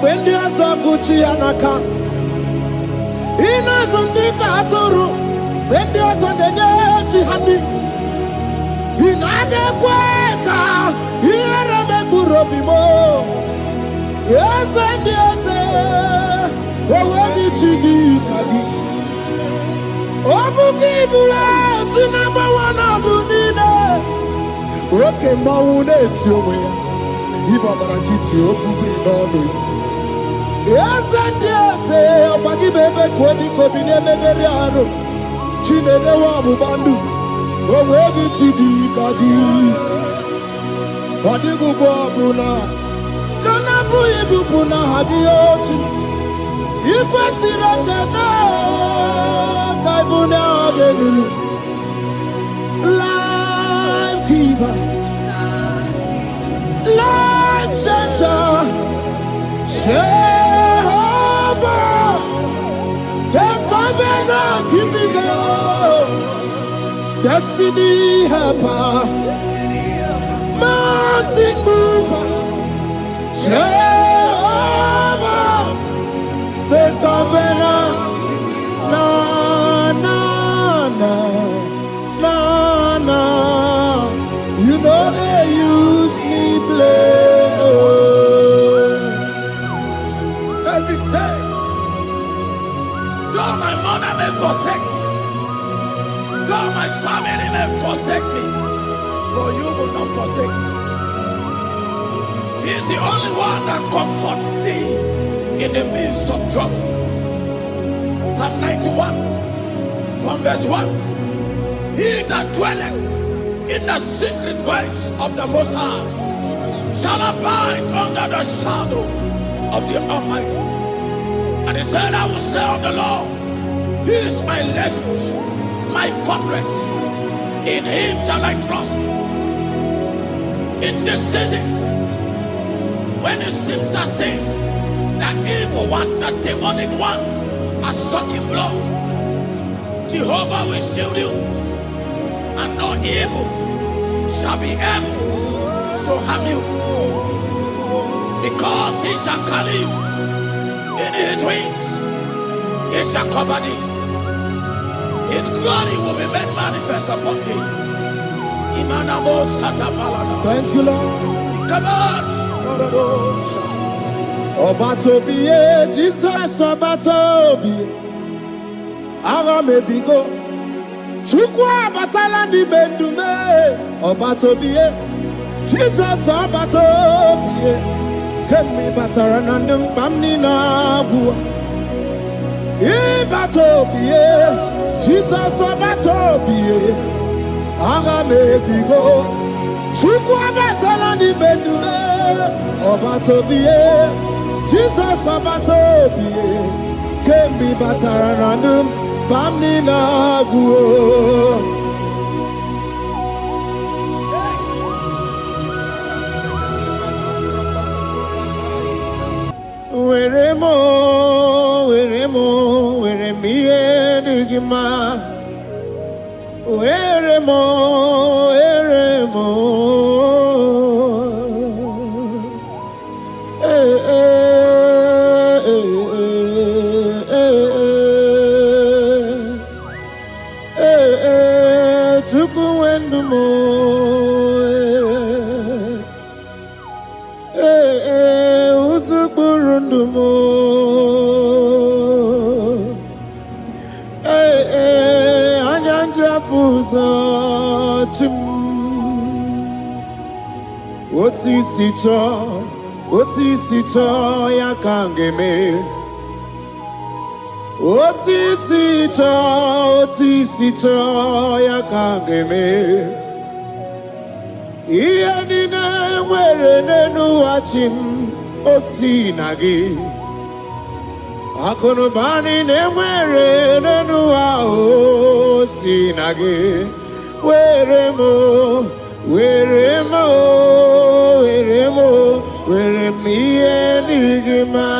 when the Asakuchi Anaka. Ina Sundika Turu, when the Asandachi Hani. Inaga Quaka, here me Burobimo. Yes, and yes, what did she do, Kagi? Obukibu, number one, I do need. Okay, Maune, it's your way. Ibabarakiti, Okubri, no. Yes, and yes, Opaki Bebe, Kodi, Kobine, Megariano, Chine, the Wabu Bandu, Owebi Chidi, Kadi, Padigu Babuna, Kanapu Ibupuna, Hadiochi, Ikwasiraka, Kaibuna, Agenu. Life giver, life changer, Jehovah, the covenant keeping God, destiny helper, mountain mover, Jehovah, the covenant, na na na. You know they use me play. David said, though my mother may forsake me, though my family may forsake me, but you will not forsake me. He is the only one that comforts thee in the midst of trouble. Psalm 91 from verse 1. He that dwelleth in the secret place of the Most High shall abide under the shadow of the Almighty. And he said, I will say of the Lord, He is my refuge, my fortress. In Him shall I trust. In this season, when it seems as if that evil one, that demonic one, are sucking blood, Jehovah will shield you. And no evil shall be able to harm you, because He shall carry you in His wings. He shall cover thee. His glory will be made manifest upon thee. Thank you, Lord. Obatobi, Jesus, Obatobi. Aramebigo. Chukwa batala ni bendume, Obatobie, Jesus Obatobie, Kemi bataranandum bamni na bua, Ibatobie, Jesus Obatobie, Agame bigo, Chukwa batala ni bendume, Obatobie, Jesus Obatobie, Kemi bataranandum bamni na guo. Where me edugima. Where mo. Otisicho ya kangeme. Otisicho ya kangeme. Iya nina mwere nenu wachim osinagi. Akonubani ne mwere nenu wa osinagi. Where me enigma.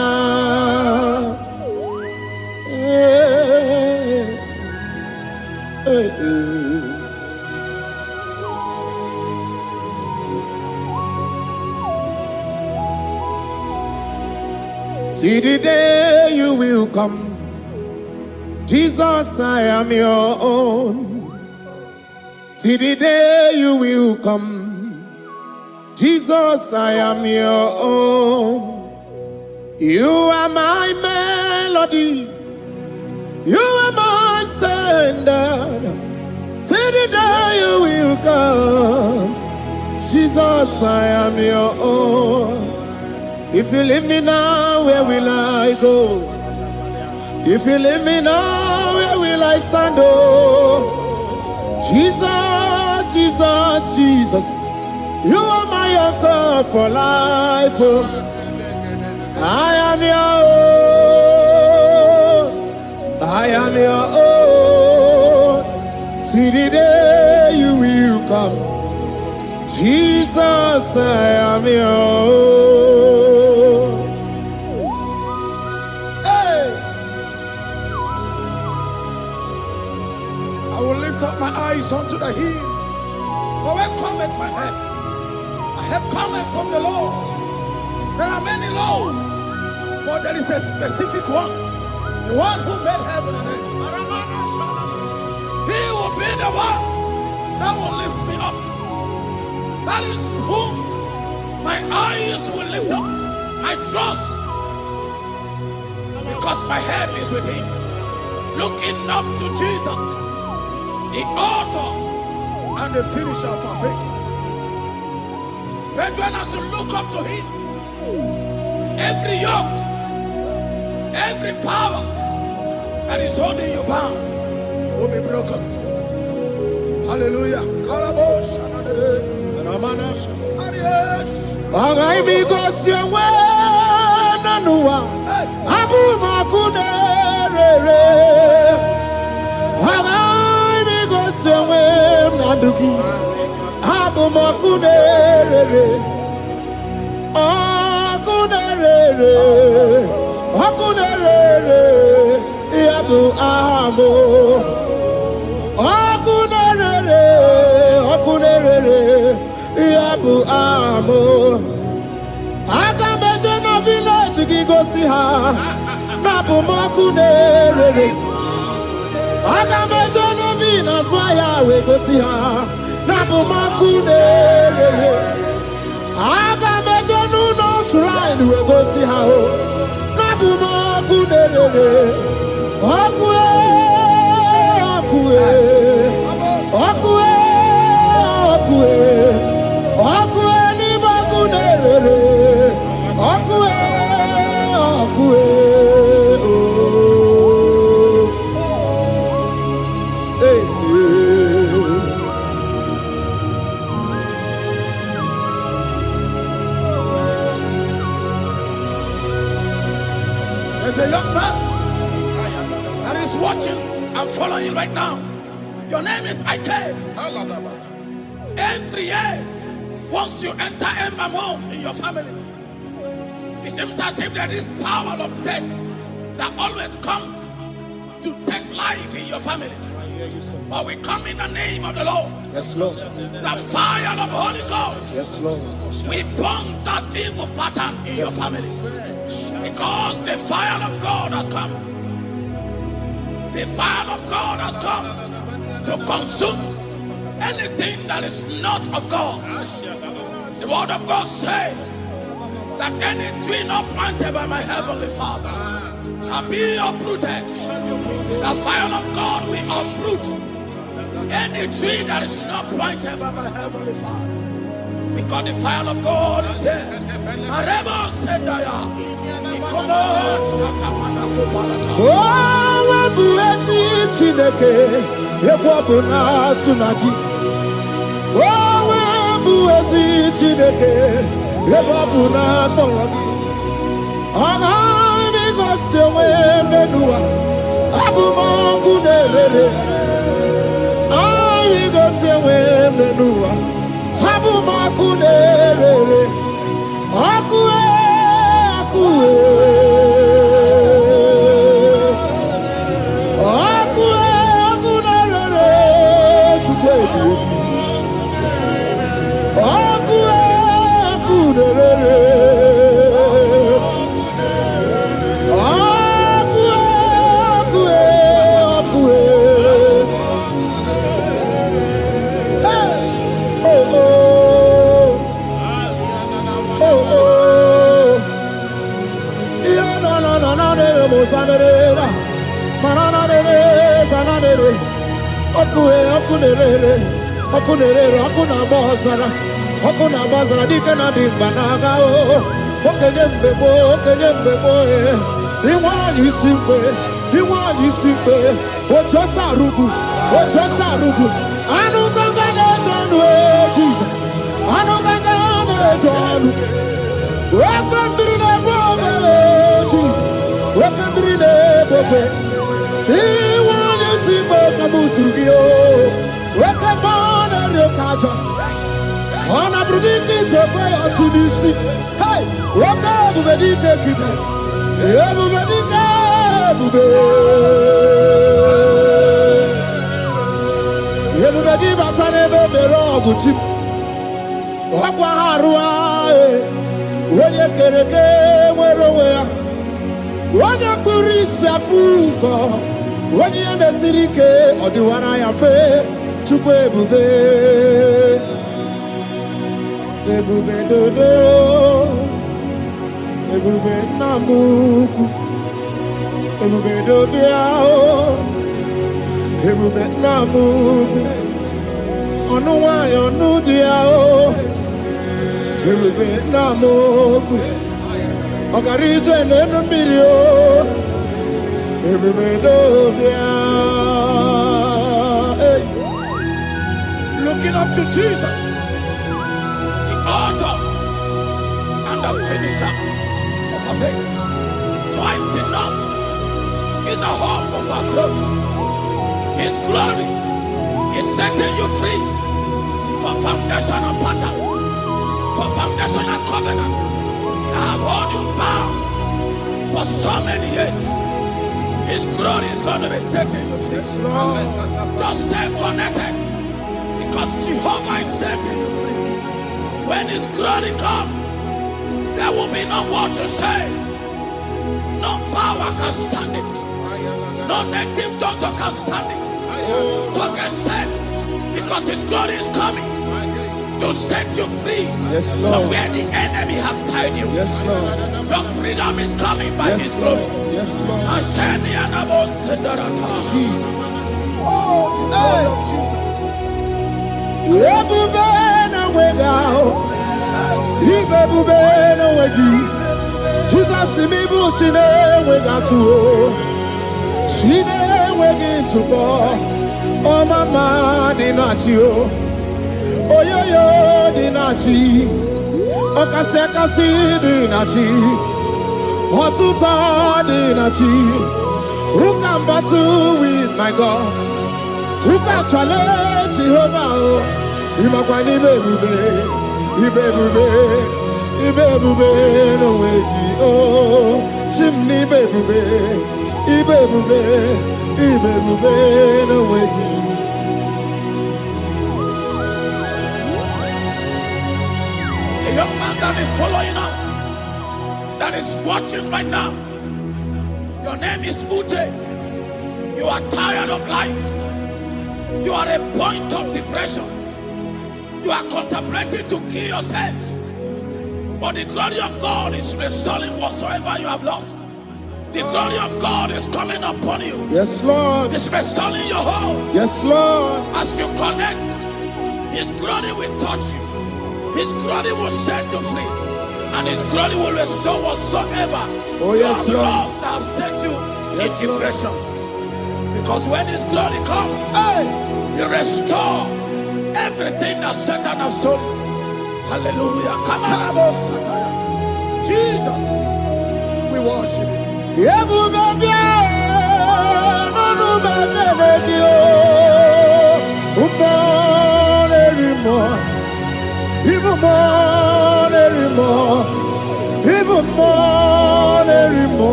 See the day you will come. Jesus, I am your own. See the day you will come. Jesus, I am your own. You are my melody. You are my standard. See the day you will come. Jesus, I am your own. If you leave me now, where will I go? If you leave me now, where will I stand? Oh, Jesus, Jesus, Jesus. You are my anchor for life. Oh, I am your own. I am your own. See the day you will come. Jesus, I am your own. Hey! I will lift up my eyes unto the hill. For where cometh my help? My help cometh from the Lord. There are many Lord, but there is a specific one. The one who made heaven and earth. He will be the one that will lift me up. That is whom my eyes will lift up. I trust, because my help is with him. Looking up to Jesus, the author and the finisher of our faith. Brethren, as you look up to him, every yoke, every power that is holding you bound will be broken. Hallelujah. There's a young man that is watching and following right now. Your name is Ike. Every year, once you enter Ember Mount in your family, it seems as if there is power of death that always come to take life in your family. But we come in the name of the Lord. Yes, Lord. The fire of the Holy Ghost. Yes, Lord. We burn that evil pattern in your family. Because the fire of God has come. The fire of God has come to consume anything that is not of God. The word of God says that any tree not planted by my heavenly Father shall be uprooted. The fire of God will uproot any tree that is not planted by my heavenly Father. Because the fire of God is here. mosanera, mananere, sananere, okunerere, okuna bazara, dikana dimbanaga, okenyembebo, iwani simbe, ojosarugu, anu gangane jonu, Jesus, anu gangane jonu, wakambirine bobe, Jesus, wakambirine bobe, iwani simbe kabuturgiyo, wakambana rekaja, ona brudiki tobe atunisi, hey, wakabubedike kibe, ebubedike bube, ebubedi batane bebero guchim, wakwa harua, wenye kereke mwerowea, wenye kurisi afuso, wenye nesirike odiwana ya fe, chukwe bube, ebube dodo, ebube namuku, ebube dobiao, ebube namuku, onuwa yonu diao, ebube namuku, okarije nenu mirio, ebube dobiao. Hey. Looking up to Jesus, the author and the finisher of our faith. Christ in us is the hope of our glory. His glory is setting you free for foundational pattern, for foundational covenant that have held you bound for so many years. His glory is going to be setting you free. Just stay connected, because Jehovah is setting you free. When His glory comes, there will be no more to say. No power can stand it. No native doctor can stand it. So get set, because His glory is coming to set you free from where the enemy have tied you. Yes, Lord. Your freedom is coming by His glory. Yes, Lord. Jesus. Oh, the glory of Jesus. Jesus, me bushine we got to. She wegin to go. Oh, mama, dinachi. Oh, yo, dinachi. Oh, kasi, dinachi. What to tell, dinachi. Who can battle with my God? Who can challenge Jehovah? Imakwani bebube, ibebube no wegi oh, chimney bebube, ibebube no wegi. A young man that is following us, that is watching right now. Your name is Ute. You are tired of life. You are a point of depression. You are contemplating to kill yourself. But the glory of God is restoring whatsoever you have lost. The glory of God is coming upon you. Yes, Lord. It's restoring your home. Yes, Lord. As you connect, His glory will touch you. His glory will set you free. And His glory will restore whatsoever you have lost that have set you in depression. Because when His glory comes, He restores everything that Satan has stolen. Hallelujah. Come on, Jesus, we worship You.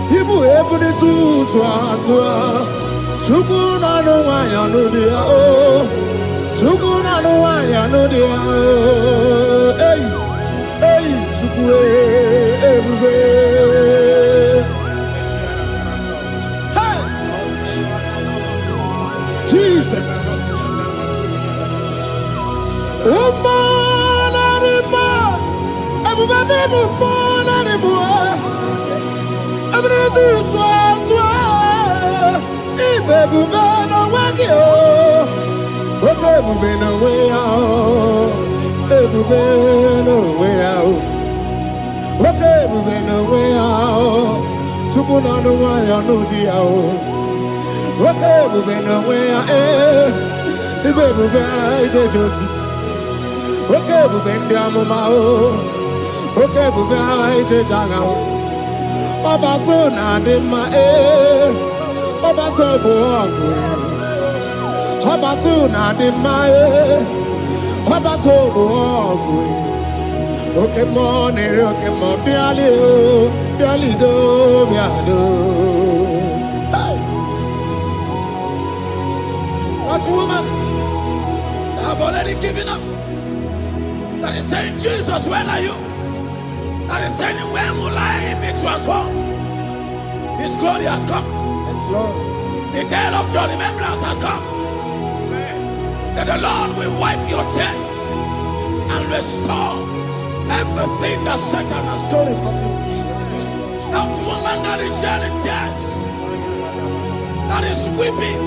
Ibu ebuni tu swatwa, chukuna no wanya no dia oh, chukuna no wanya no dia oh, hey, chukwe ebube, hey, Jesus, That woman have already given up. That is saying, Jesus, where are you? That is saying, when will I be transformed? His glory has come. Yes, Lord. The day of your remembrance has come. That the Lord will wipe your tears and restore everything that Satan has stolen from you. That woman that is shedding tears, that is weeping.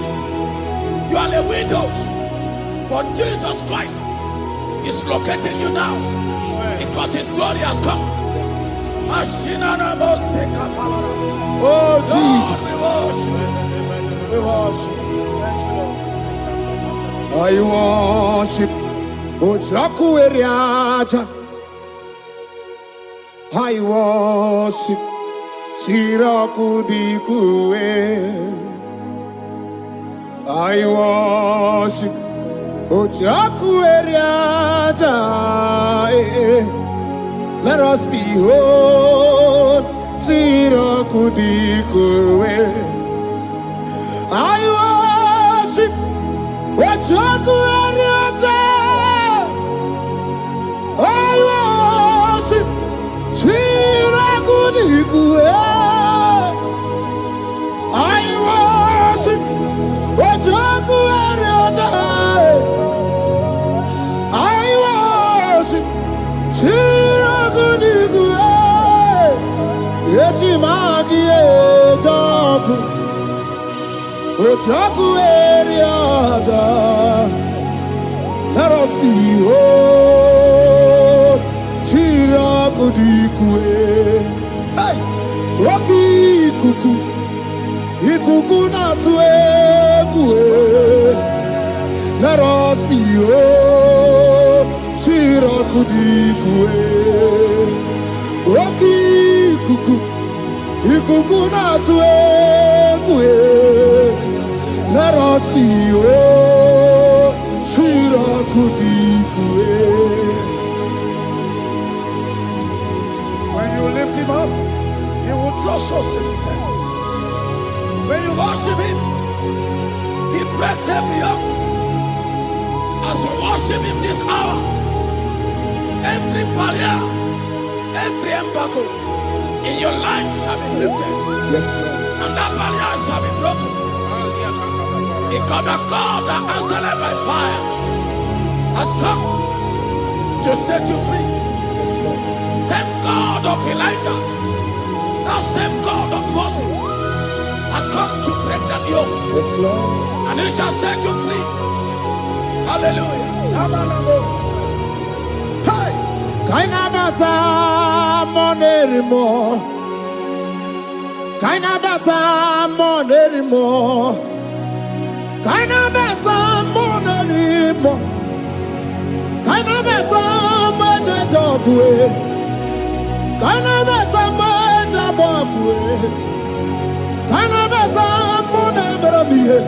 You are a widow, but Jesus Christ is locating you now because His glory has come. Oh, Jesus. Lord, we worship. Thank you, Lord. I worship. Ojaku eriaja. I worship. Tiraku dikue. I worship. Ojaku eriaja. Let us behold. Tiraku dikue. I worship. Ojaku eriaja. I worship. Tiraku dikue. I worship. Ojaku eriaja. I worship. Tiraku dikue. Echimaki ejaku. Ojaku eriaja. Let us behold. Tiraku dikue. Hey, Rocky kuku. Ikuku na tuekue. Let us behold. Tiraku dikue. Rocky kuku. Ikuku na tuekue. Let us behold. Tiraku dikue. When you lift Him up, He will draw souls to Himself. When you worship Him, He breaks every yoke. As we worship Him this hour, every barrier, every embargo in your life shall be lifted. Yes, Lord. And that barrier shall be broken. Because the God that answered by fire has come to set you free. Yes, Lord. Same God of Elijah, that same God of Moses, has come to break that yoke, Yes, Lord. and He shall set you free. Hallelujah. Hey! Kaina bata monerimo. Kaina bata monerimo. Kaina bata monerimo. Kaina bata majajogwe. Kaina bata majabogwe. Kaina bata monebramiye.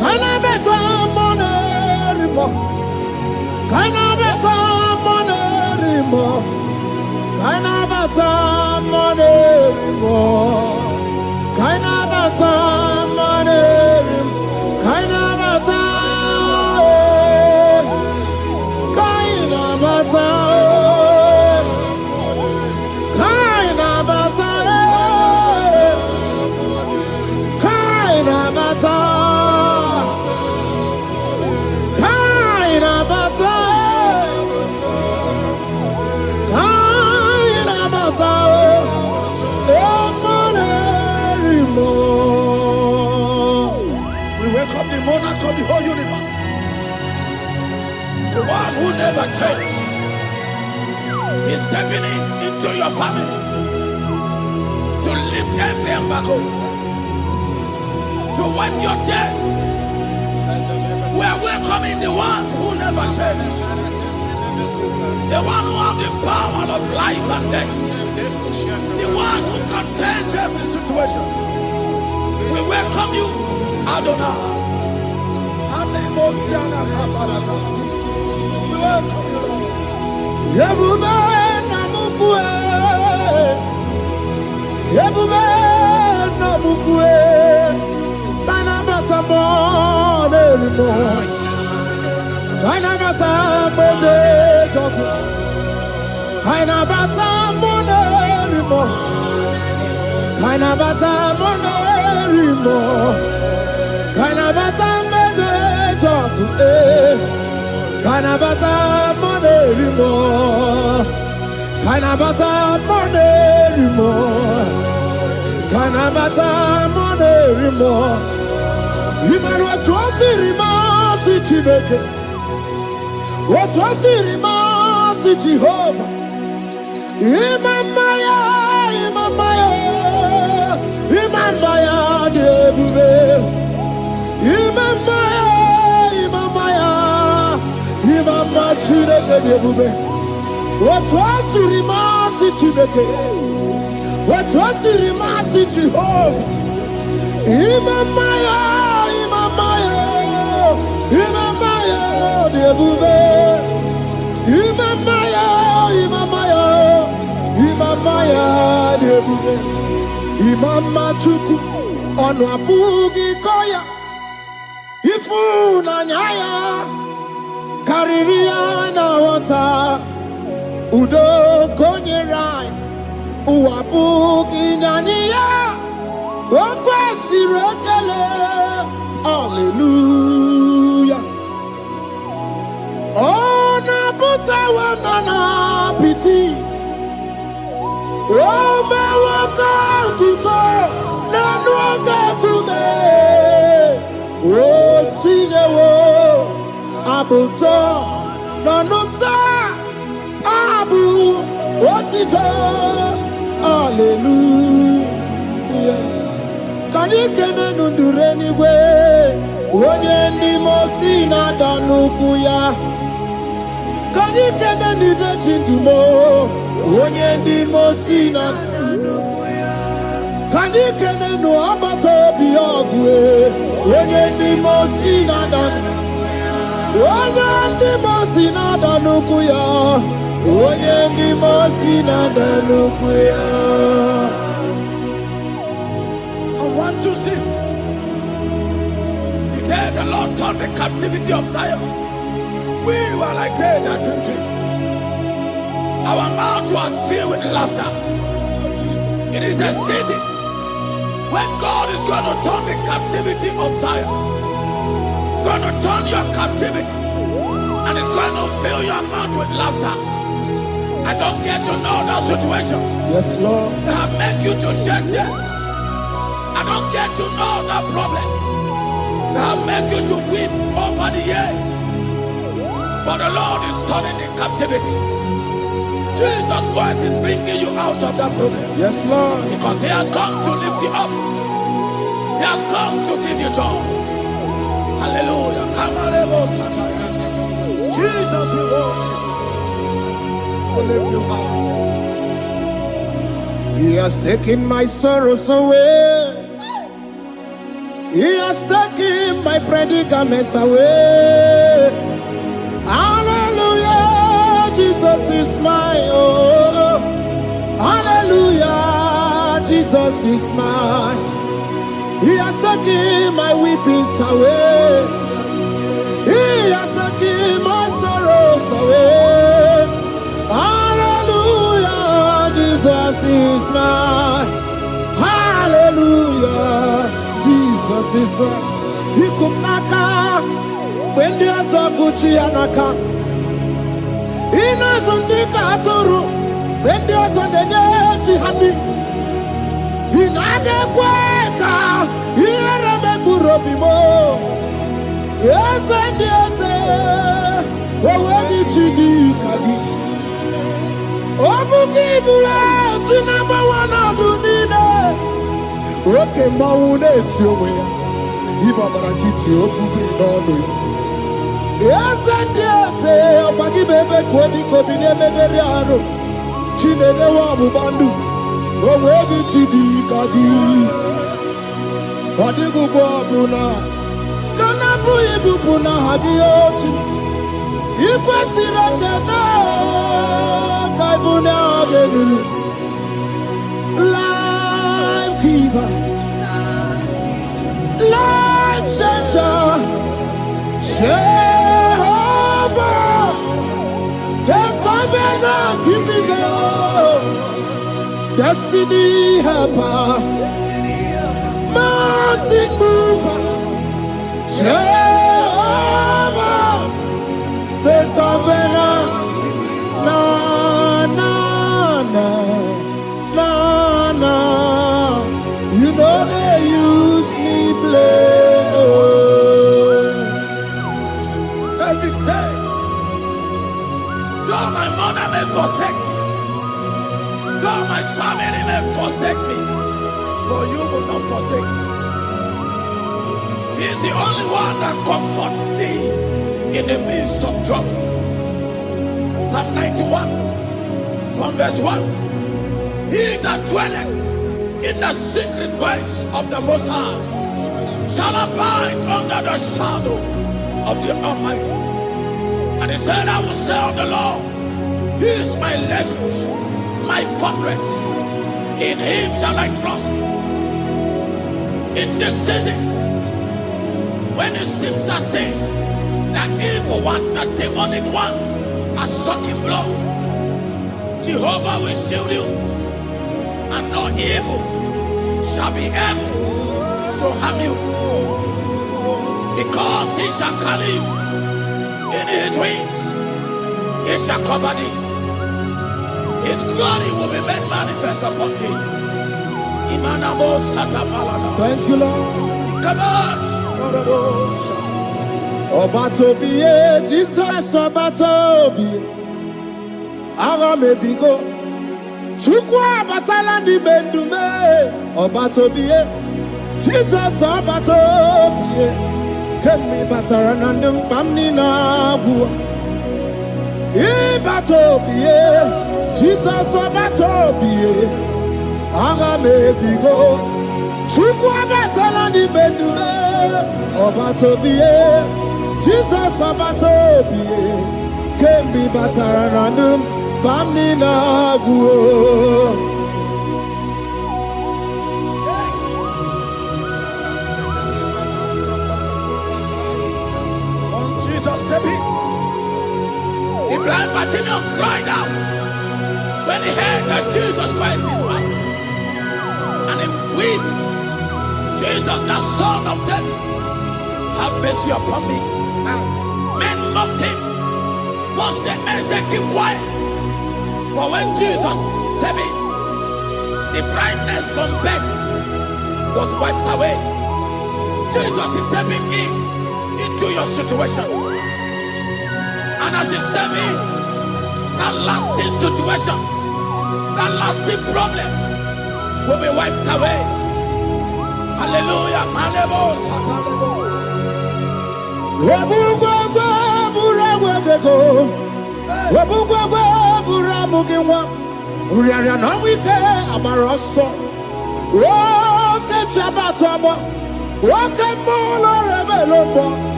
Kaina bata monerimo. Kaina bata monerimo. Kaina bata monerimo. Kaina bata monerimo. Kaina bata. Kaina bata. Kaina bata. Kaina bata. Kaina bata. monarch of the whole universe, the one who never changed, is stepping into your family to lift every embargo, to wipe your tears. We are welcoming the one who never changed, the one who has the power of life and death, the one who can change every situation. We welcome you, Adonai. We welcome you, Lord. Yebube namukwe, Yebube namukwe, Kanabata monerimo, Kanabata meje joku, Kanabata monerimo, Kanabata monerimo, Kanabata meje joku, Kanabata monerimo, Kanabata monerimo, Kanabata monerimo. Imanu atwasirima si Chineke, atwasirima si Jehovah. Imamaya, Imamaya, Imamaya debube. Imamaya, Imamaya, Imamaya Chineke debube. Atwasirima si Chineke, atwasirima si Jehovah. Imamaya, Imamaya, Imamaya debube. Imamaya, Imamaya, Imamaya debube. Imama chuku onu abugi koya. Ifu na nyaya kariria na wata. Udo konye rai uabugi nyaniya. Okwesi rekele. Hallelujah. Oh, na puta wana na piti. Oh, me waka kuso na nuaka kume. Oh, sine wo abuto na numta abu otito. Hallelujah. Kanikene nundureni we. Onye ndi mosi na danukuya. Kanikene nide chintumo. Onye ndi mosi na danukuya. Kanikene no abato biyogwe. Onye ndi mosi na danukuya. Onye ndi mosi na danukuya. Onye ndi mosi na danukuya. 1, 2, 6. Today the Lord turned the captivity of Zion. We were like they that dream. Our mouth was filled with laughter. It is a season when God is going to turn the captivity of Zion. It's going to turn your captivity, and it's going to fill your mouth with laughter. I don't get to know that situation. Yes, Lord. That make you to shed tears. I don't get to know that problem that make you to weep over the years. But the Lord is turning the captivity. Jesus Christ is bringing you out of that problem. Yes, Lord. Because He has come to lift you up. He has come to give you joy. Hallelujah. Jesus, we worship you. We lift you up. He has taken my sorrows away. He has taken my predicaments away. Hallelujah, Jesus is mine. Oh, hallelujah, Jesus is mine. He has taken my weepings away. He has taken my sorrows away. Hallelujah, Jesus is mine. Hallelujah, Jesus is mine. He could not come when there's a Gucci anaka. He knows on the Katuru when there's a Nechi honey. He naga kweka. He remember Robimo. Yes, and yes, where did you do, Kagi? Obuki Bula, to number one, I do need okay, Mauna, it's your way. Ibabarakiti, Okubri, no. Yes, and yes, Opaki Bebe, Kodi, Kobine, Megariano, Chine, the Wabu Bandu, where did you do, Kagi? Wadigu Buna, Kanabu Ibupuna Hadioti, Ikwasiraka, Kaibuna Agenu, Life Giver, Life Changer, Jehovah, the covenant keeping God, Destiny Helper. Mountain mover, Jehovah, the covenant, na na na na na. You know they use me play. David said, though my mother may forsake me, though my family may forsake me, but you will not forsake me. He is the only one that comforts thee in the midst of trouble. Psalm 91, from verse 1. He that dwelleth in the secret place of the Most High shall abide under the shadow of the Almighty. And he said, I will say of the Lord, He is my refuge, my fortress. In Him shall I trust. In this season, when it seems as if that evil one, that demonic one, are sucking blood, Jehovah will shield you, and no evil shall be able to harm you, because He shall carry you in His wings. He shall cover thee. His glory will be made manifest upon thee. Thank you, Lord. Obatobie, Jesus, Obatobie. Ara mebigo. Chukwa batala ni bendume. Obatobie, Jesus, Obatobie. Kemi bataranandum pamni na bua. Ibatobie, Jesus, Obatobie. Aga me bigo, chukwa batala ni bendume, Obatobie, Jesus Obatobie, kembi bataranandum, bamni na guo. Once Jesus stepped in, the blind Bartimaeus cried out when he heard that Jesus Christ is passing. And he weep, Jesus, the Son of David, have mercy upon me. Men mocked him. Most said, men said, keep quiet. But when Jesus said it, the brightness from birth was wiped away. Jesus is stepping into your situation. And as he steps in, that lasting situation, that lasting problem will be wiped away. Hallelujah.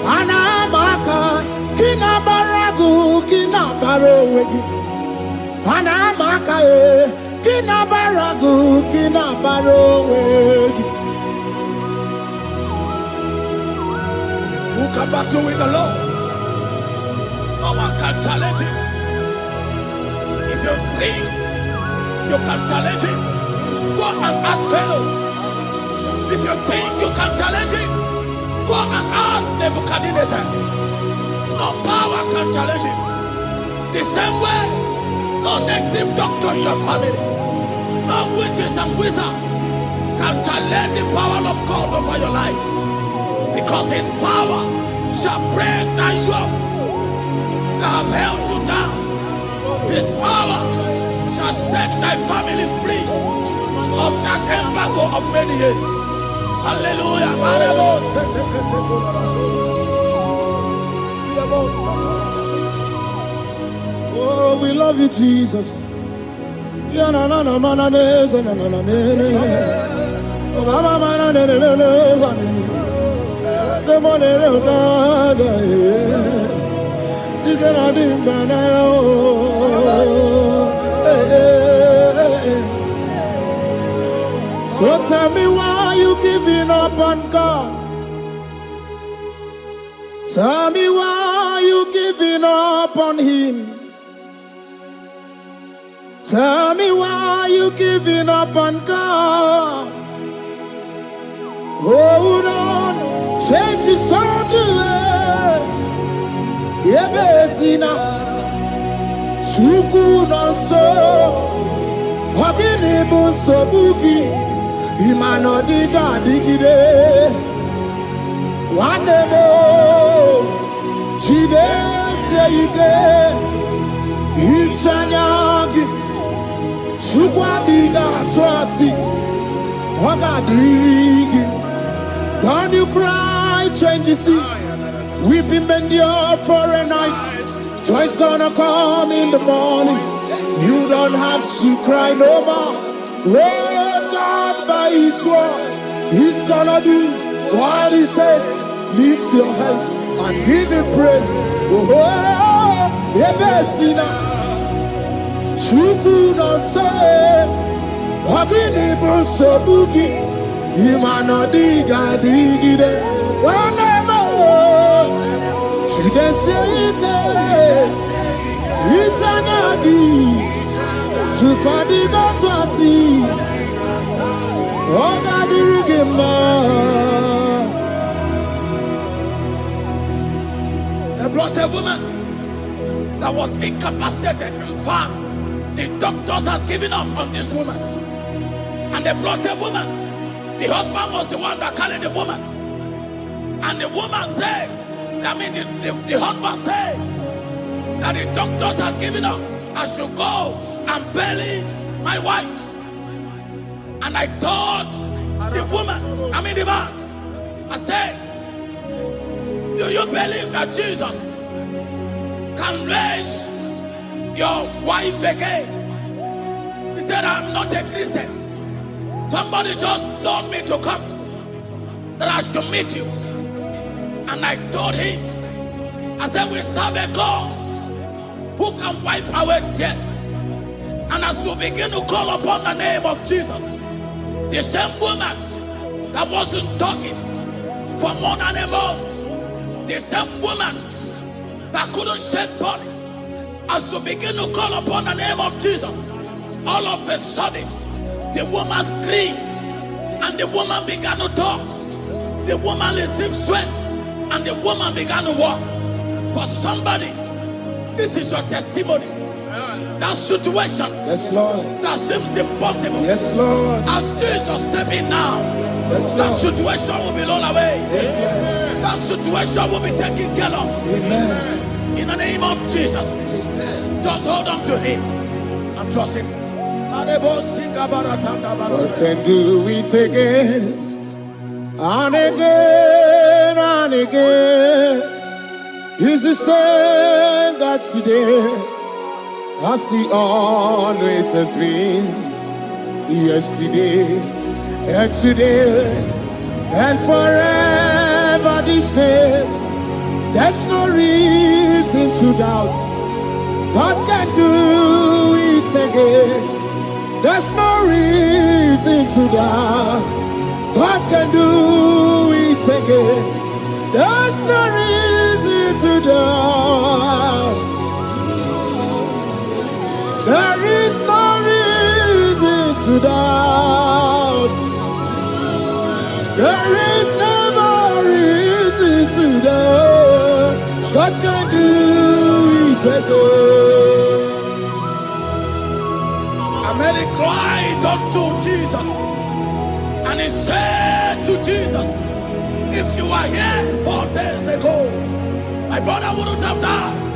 Anamaka kina baragu kina barowegi. Anamaka kina baragu kina barowegi. Who can battle with the Lord? No one can challenge him. If you think you can challenge him, go and ask fellow. If you think you can challenge him, go and ask Nebuchadnezzar. No power can challenge him. The same way No native doctor in your family, no witches and wizards can challenge the power of God over your life. Because his power shall break that yoke that have held you down. His power shall set thy family free of that embargo of many years. Hallelujah. Oh, we love you, Jesus. So tell me why you giving up on God? Tell me why you giving up on him? Tell me why you giving up on God? Hold on, change is on the way. Yebesina, Chuku no so, Hogini bunso buki, Imano diga digide, Wanemo, Chide seike, Ichanyagi, Chukwa diga twasi, Hoga digi. Don't you cry, change you see. Weeping bend your for a night. Joy's gonna come in the morning. You don't have to cry no more. Hold God by his word. He's gonna do what he says. Lift your hands and give him praise. Oh, Ebesina. Chuku no say. Wagini bruso bugi. Imano diga digide. Wanemo. Chide seike. Itanyagi. Chukadiga twasi. Oga dirigema. They brought a woman that was incapacitated. In fact, the doctors has given up on this woman. And they brought a woman. The husband was the one that carried the woman. And the woman said, the husband said that the doctors has given up. I should go and bury my wife. And I told the woman, the man, I said, do you believe that Jesus can raise your wife again? He said, I'm not a Christian. Somebody just told me to come, that I should meet you. And I told him, I said, we serve a God who can wipe away tears. And as we begin to call upon the name of Jesus, the same woman that wasn't talking for more than a month, the same woman that couldn't shed body, as we begin to call upon the name of Jesus, all of a sudden, the woman screamed, and the woman began to talk. The woman received strength, and the woman began to walk. For somebody, this is your testimony. That situation, yes, Lord, that seems impossible, yes, Lord, as Jesus step in now, yes, that situation will be rolled away. Yes, that situation will be taken care of. Amen. In the name of Jesus, just hold on to him and trust him. God can do it again and again and again. He's the same God today as he always has been. Yesterday and today and forever the same. There's no reason to doubt. God can do it again. There's no reason to doubt. God can do it again. There's no reason to doubt. There is no reason to doubt. There is never reason to doubt. God can do it again. And Mary cried unto Jesus. And he said to Jesus, if you were here 4 days ago, my brother wouldn't have died.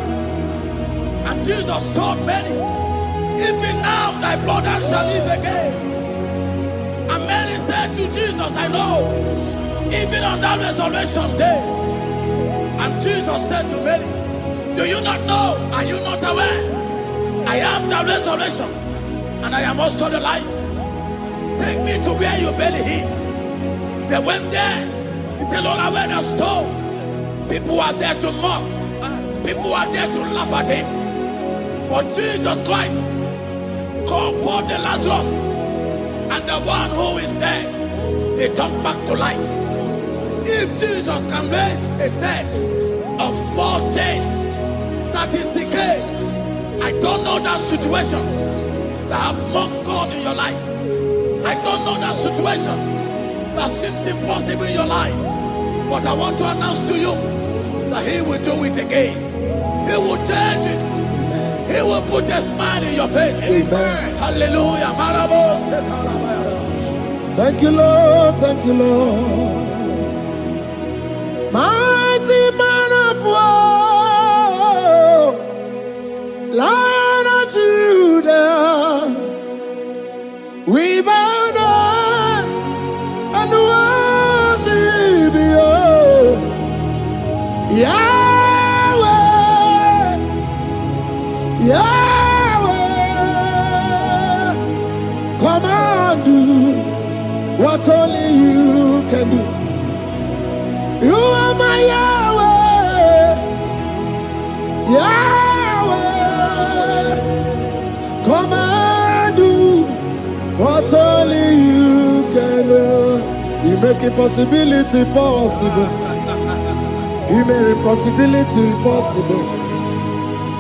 And Jesus told Mary, even now thy brother shall live again. And Mary said to Jesus, I know, even on that resurrection day. And Jesus said to Mary, do you not know? Are you not aware? I am the resurrection, and I am also the life. Take me to where you barely hid. They went there. He said, Lord, I went a stone. People are there to mock. People are there to laugh at him. But Jesus Christ called for the Lazarus, and the one who is dead, they turned back to life. If Jesus can raise a dead of 4 days that is decayed, I don't know that situation that have mocked God in your life. I don't know that situation that seems impossible in your life. But I want to announce to you that He will do it again. He will change it. He will put a smile in your face. Amen. Hallelujah. Thank you, Lord. Thank you, Lord. Mighty man of war, Lion of Judah, we bow down and worship you, Yahweh, Yahweh. Come and do what only you can do. You are my Yahweh, Yahweh. Come and do what only you can do. You make impossibility possible. You make impossibility possible.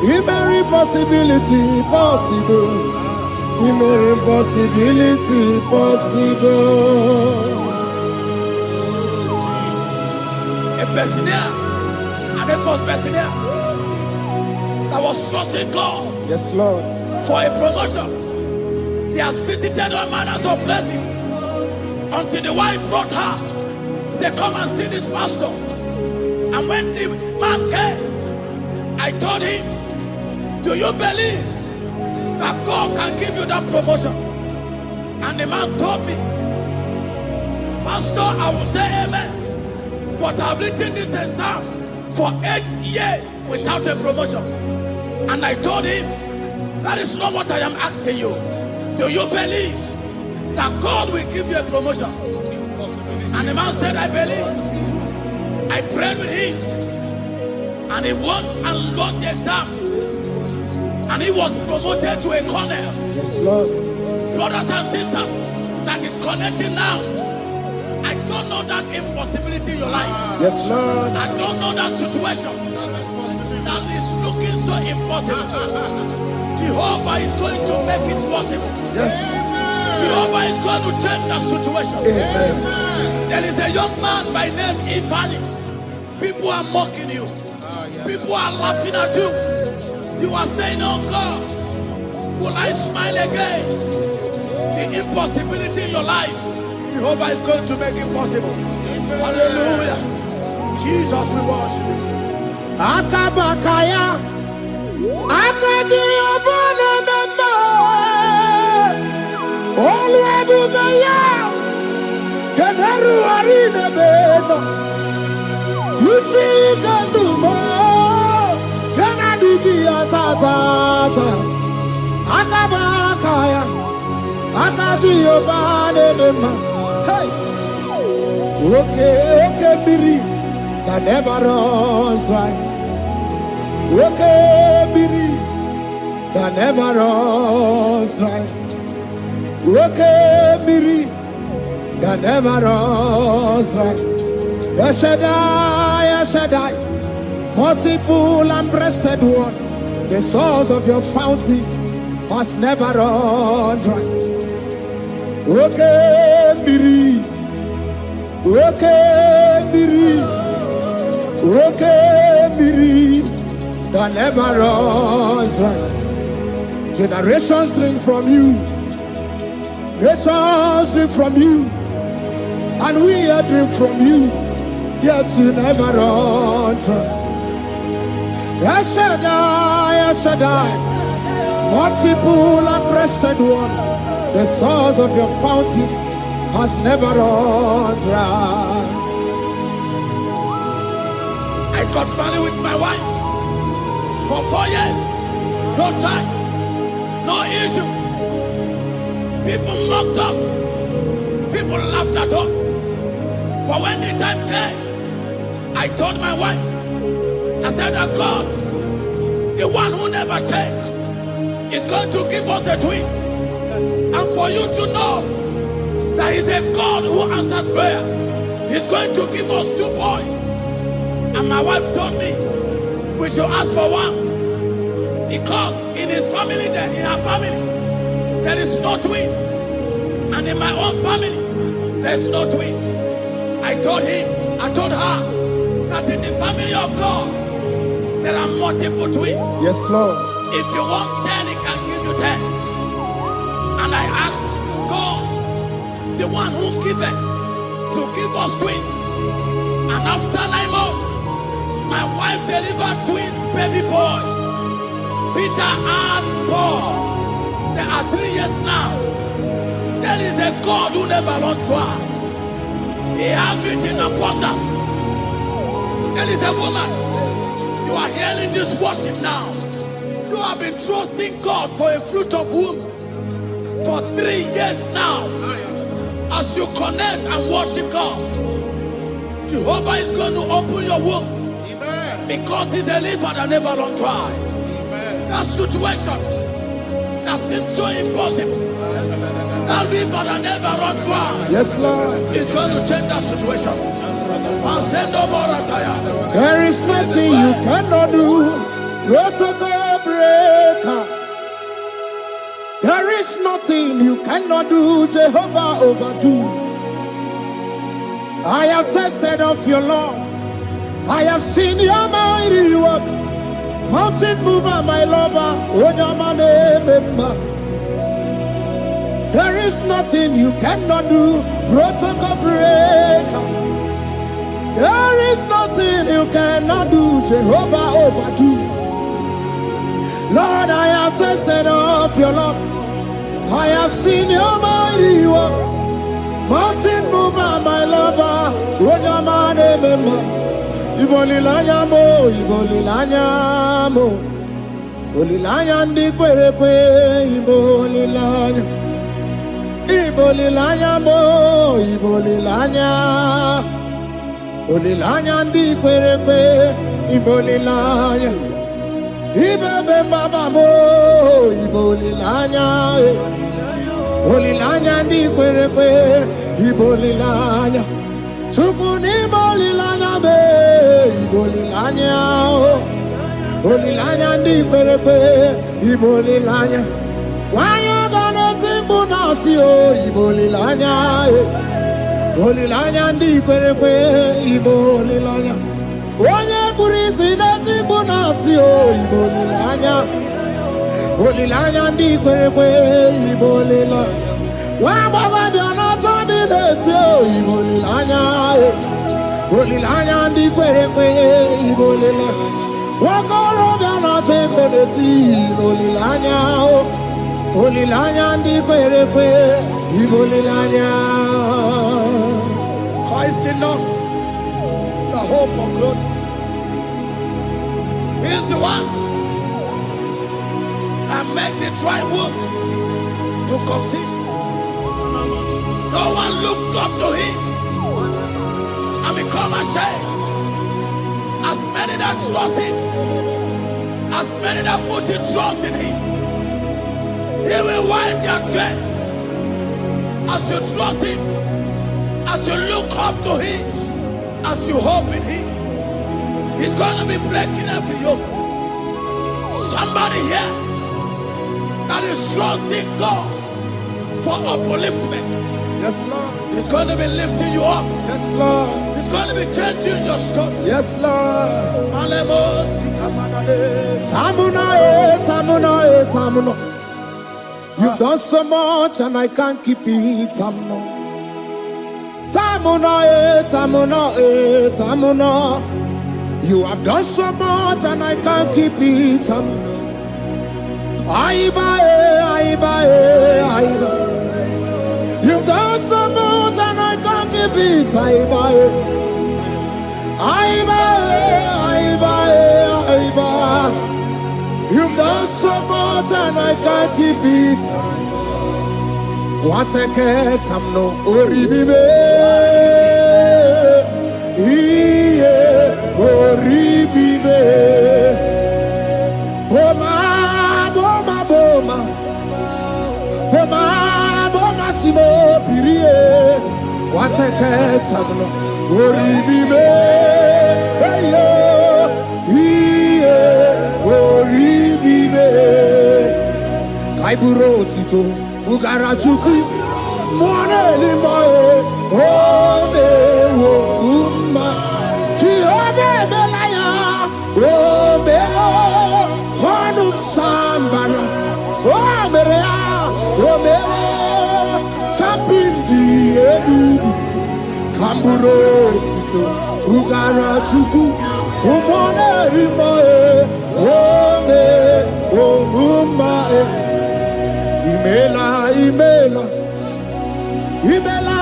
You make impossibility possible. You make impossibility possible. A Bethania, and a first Bethania that was trusting God. Yes, Lord. For a promotion. He has visited all manners of places until the wife brought her. He said, come and see this pastor. And when the man came, I told him, do you believe that God can give you that promotion? And the man told me, Pastor, I will say amen, but I've written this exam for 8 years without a promotion. And I told him, that is not what I am asking you. Do you believe that God will give you a promotion? And the man said, I believe. I prayed with him, and he won and wrote the exam, and he was promoted to a colonel. Yes, Lord. Brothers and sisters that is connecting now, I don't know that impossibility in your life. Yes, Lord. I don't know that situation that is looking so impossible. Jehovah is going to make it possible. Yes. Jehovah is going to change that situation. Amen. There is a young man by name Ifani. People are mocking you. People are laughing at you. You are saying, oh God, will I smile again? The impossibility in your life, Jehovah is going to make it possible. Hallelujah. Jesus, we worship you. Akabakaya, Akaji Obana Mama, Oluwabubaya, Keneru Arina Beno, you see Kandumo, Kanadiki Atata, Akabakaya, Akaji Obana Mama, hey, okay, Miri, that never runs dry. Okay, Miri, that never runs dry. Okay, Miri, that never runs dry. Shaddai, multiple and breasted one, the source of your fountain has never run dry. Okay, Miri, okay, Miri, okay, Miri, that never runs dry. Generations drink from you, Nations drink from you, and we are drink from you, yet you never run dry. Yes, Shaddai, multiple and breasted one, the source of your fountain has never run dry. I got married with my wife for 4 years. No child, no issue. People mocked us. People laughed at us. But when the time came, I told my wife, I said that God, the one who never changed, is going to give us the twins. And for you to know that He's a God who answers prayer, He's going to give us 2 boys. And my wife told me we should ask for one, because in her family, there is no twins, and in my own family, there's no twins. I told her that in the family of God, there are multiple twins. Yes, Lord. If you want 10, He can give you 10. And I asked God, the one who giveth, to give us twins. And after 9 months, my wife delivered twins, baby boys, Peter and Paul. They are 3 years now. There is a God who never runs dry. He has it in abundance. There is a woman. You are hearing this worship now. You have been trusting God for a fruit of womb for 3 years now. As you connect and worship God, Jehovah is going to open your womb. Because He's a river that never runs dry. That situation that seems so impossible, that river that never runs dry, Yes, Lord. is going to change that situation. There is nothing you cannot do. Protocol breaker. There is nothing you cannot do. Jehovah overdo. I have tasted of your love. I have seen your mighty work. Mountain mover, my lover. There is nothing you cannot do. Protocol breaker. There is nothing you cannot do. Jehovah overdo. Lord, I have tasted of your love. I have seen your mighty work. Mountain mover, my lover. Ibolilanya mo, ibolilanya mo. Bolilanya ndi kwerekwe, ibolilanya. Ibolilanya mo, ibolilanya. Bolilanya ndi kwerekwe, ibolilanya. Ibebe baba mo, ibolilanya. Bolilanya ndi kwerekwe, ibolilanya. Chukuni bolilanya be, ibolilanya. Bolilanya ndi kwerekwe, ibolilanya. Wanya gana tibu nasi o, ibolilanya. Bolilanya ndi kwerekwe, ibolilanya. Wanya kurisi na tibu nasi o, ibolilanya. Bolilanya ndi kwerekwe, ibolilanya. Wabaga biana tandi leti o, ibolilanya. Bolilanya ndi kwerekwe, ibolilanya. Wakoro biana teko leti, ibolilanya. Bolilanya ndi kwerekwe, ibolilanya. Christ in us, the hope of glory. He is the one that made the dry womb to conceive. No one looked up to Him and become ashamed. As many that trust Him, as many that put in trust in Him, He will wipe their tears. As you trust Him, as you look up to Him, as you hope in Him, He's going to be breaking every yoke. Somebody here that is trusting God for upliftment. Yes, Lord. He's going to be lifting you up. Yes, Lord. He's going to be changing your story. Yes, Lord. Alemos, Tamuna, Tamuna, Tamuna. You You've done so much and I can't keep it. You have done so much and I can't keep it. You've done so much and I can't keep it. You've done so much and I can't keep it. What a cat, I'm no oribibe. Oribibe. Boma, boma, boma. Boma, boma, simo pirie. What a cat, I'm no oribibe. Hey, yo. Kaiburo tito ugarachuku mwana limbae ode wo umma chiove belaya obeo panu sambara omerea omeo kapindi edu kamburo tito ugarachuku mwana limbae ode wo umma Imela, Imela, Imela,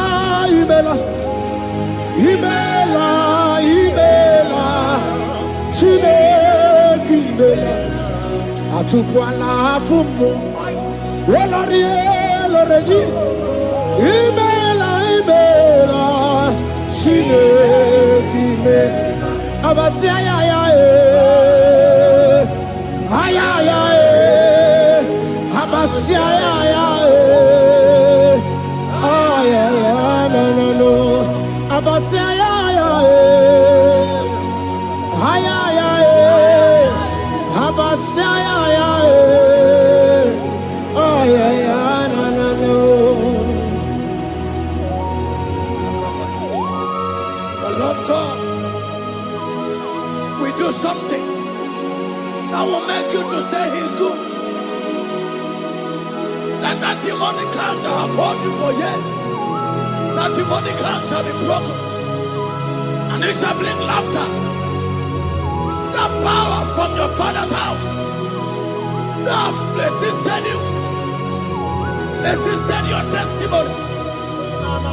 Imela, Imela, Imela, Chineke Imela, Atukwala Fumo, Wolorie, Loredi, Imela, Imela, Chineke Imela, Abasia, Ayaya, Abasia, no. Abasia, Abasia, no. The Lord God will do something that will make you to say He's good. That demonic hand that have held you for years, that demonic hand shall be broken, and it shall bring laughter. That power from your father's house that have resisted you, resisted your testimony,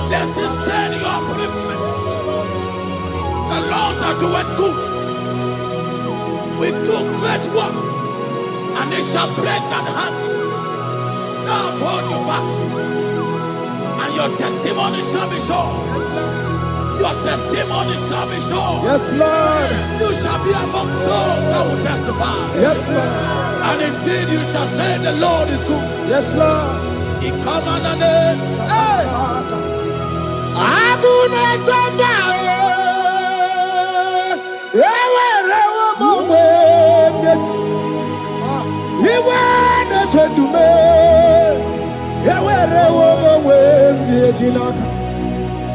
resisted your upliftment. The Lord that doeth good will do great work, and it shall break that hand. Now hold you back, and your testimony shall be shown. Your testimony shall be shown. Yes, Lord. You shall be among those that will testify. Yes, Lord. And indeed you shall say the Lord is good. Yes, Lord. He come on the name.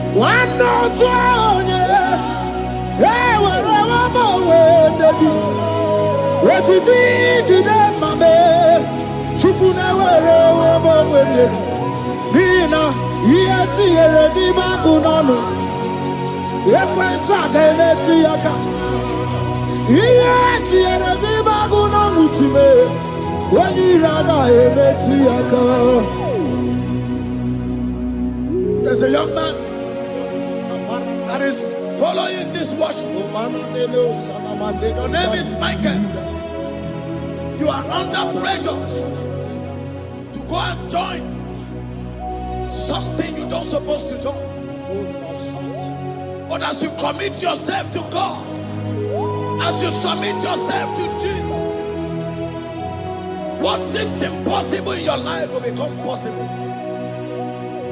One no twenty, what you did, Mame, Chukuna, Nina, Yeti, Bakunano, Yakwasaka, Yaka, Yeti, Bakunano to me, when you rather, Yaka. There's a young man that is following this worship. Your name is Michael. You are under pressure to go and join something you don't supposed to join. But as you commit yourself to God, as you submit yourself to Jesus, what seems impossible in your life will become possible.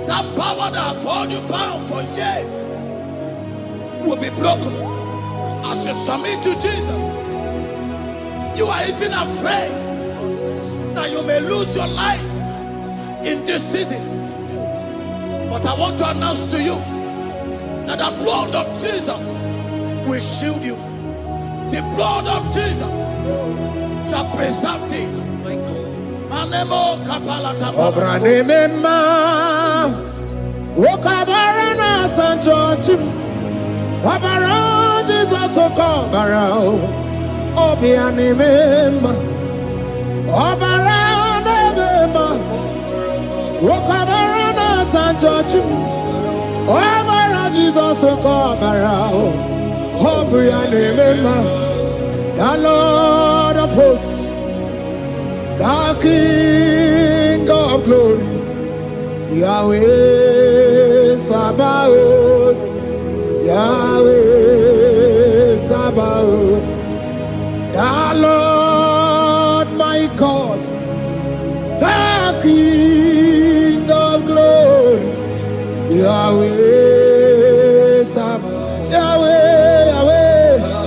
That power that has held you bound for years will be broken as you submit to Jesus. You are even afraid that you may lose your life in this season. But I want to announce to you that the blood of Jesus will shield you. The blood of Jesus shall preserve thee. Manemo kapala Obra tapala. nemema. Wokabara na San George. Wabara Jesus okabara. Obia nemema. Obara nemema. Wokabara na San George. Wabara Jesus okabara. Obia nemema. The Lord of hosts, the King of glory, Yahweh Sabaoth, Yahweh Sabaoth, the Lord my God, the King of glory, Yahweh Sabaoth, Yahweh, Yahweh,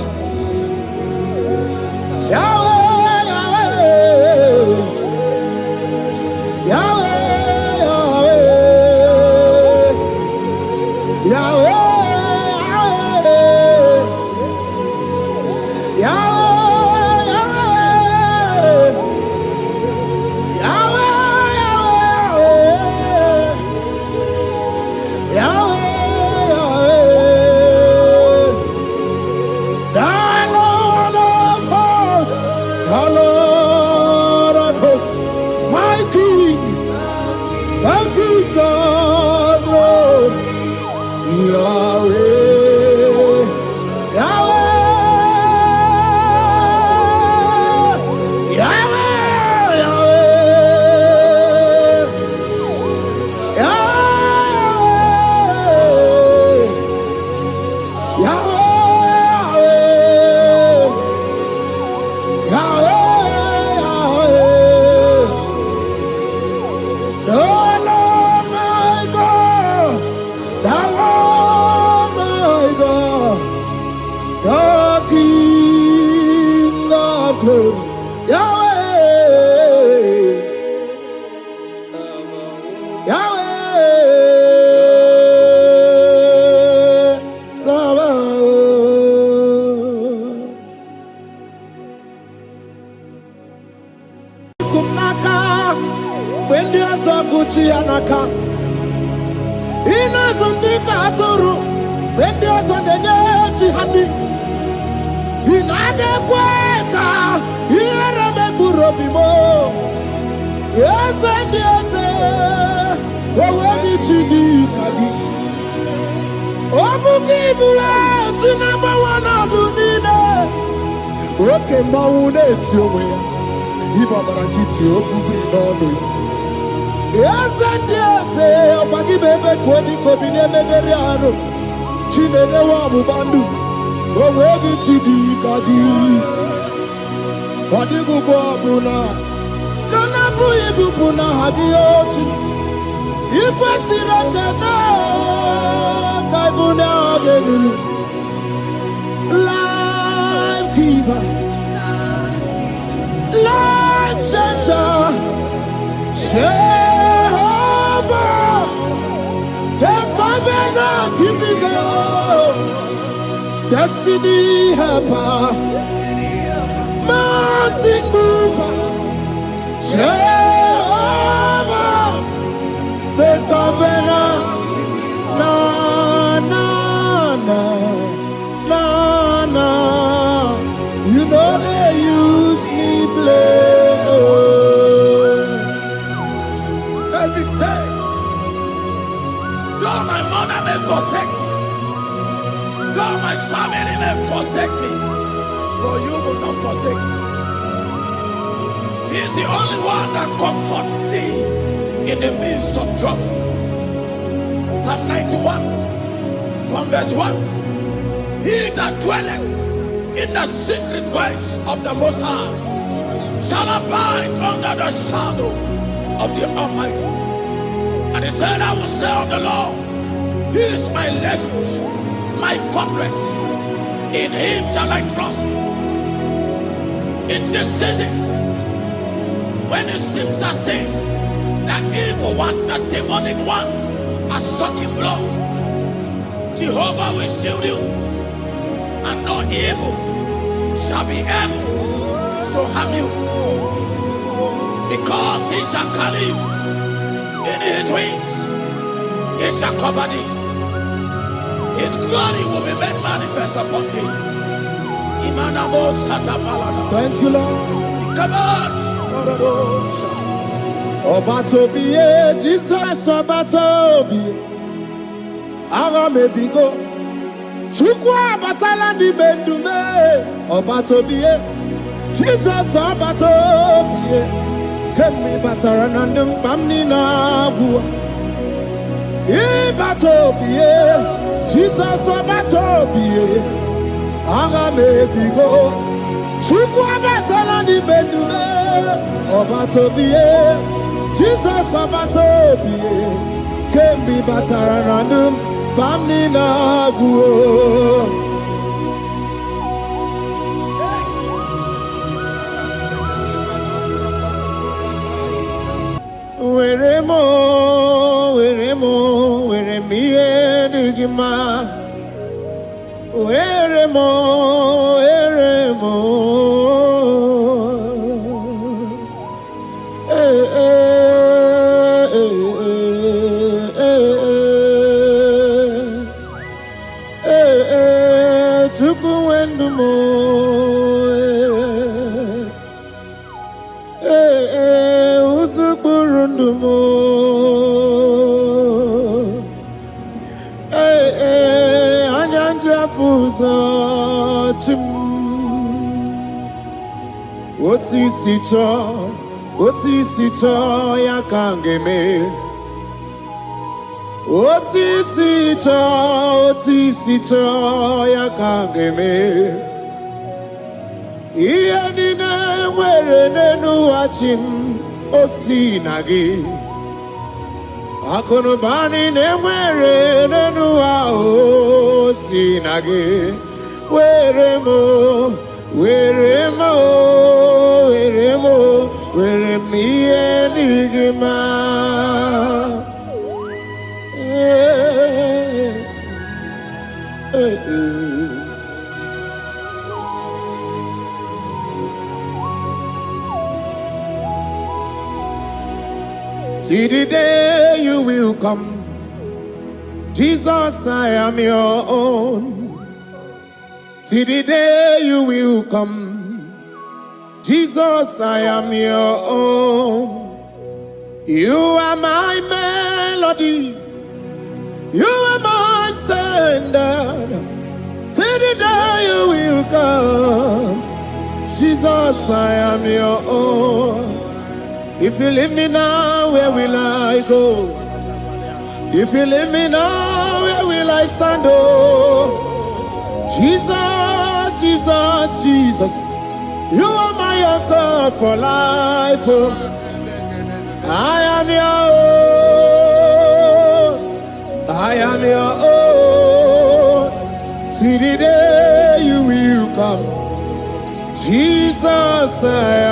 Okay, Mawunet, you way. Ibabarakiti, Okubri, no. Yes, and yes, Opaki Bebe, Kodi, Kobine, Megariano, Chine, the Wabu Bandu, Owebi Chidi, Kadi, Wadigu Buna, Kanabu Ibuna, Hadiochi, Ikwasiraka, Kaibuna, Agenu, Life Giver, Life Center, Jehovah, the covenant keeping God, destiny helper, mountain mover, Jehovah, the covenant, na na na na na, you know they use me play. David said, though my mother may forsake me, though my family may forsake me, but you will not forsake me. He is the only one that comforts thee in the midst of trouble. Psalm 91, from verse 1. He that dwelleth in the secret place of the Most High shall abide under the shadow of the Almighty. And he said, I will say of the Lord, He is my refuge, my fortress. In Him shall I trust. In this season, when it seems as if that evil one, that demonic one, are sucking blood, Jehovah will shield you, and no evil shall be able to harm you. Because he shall carry you in his wings, he shall cover thee. His glory will be made manifest upon thee. Thank you, Lord. Obatobiye, Jesus Obatobiye. Ara mebigo. Chukwa batala ni mendume. Obatobiye, Jesus Obatobiye. Kemi batara nandum bamni nabu. Ibatobiye, Jesus Obatobiye. Ara mebigo. Chukwa batala ni mendume. Obatobiye, Jesus Obatobiye. Kemi batara nandum bamni nabu. Where me digima. Where mo. Tukuendumo. Usukurundumo. Anyanja fusa chim. Oti sito ya kangeme. Oti sito ya kangeme. Iya nina mwere nenu wachim osinagi. Akono bani ne mwere nenu wa osinagi. Were me enigma. See the day you will come, Jesus, I am your own. See the day you will come, Jesus, I am your own. You are my melody, you are my standard. See the day you will come, Jesus, I am your own. If you leave me now, where will I go? If you leave me now, where will I stand? Oh, Jesus, Jesus, Jesus, you are my anchor for life. Oh, I am your own. I am your own. See the day you will come, Jesus, I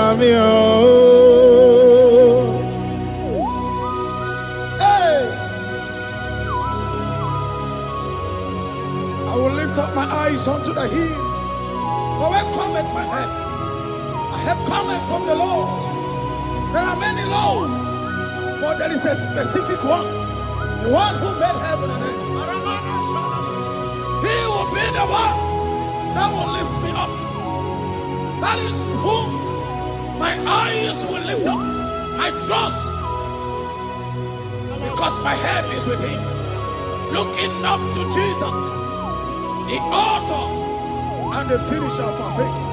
am your own. I will lift up my eyes unto the hill, for where cometh my help? I have cometh from the Lord. There are many Lord, but there is a specific one, the one who made heaven and earth. He will be the one that will lift me up. That is whom my eyes will lift up. I trust, because my help is with him. Looking up to Jesus, the author and the finisher of our faith.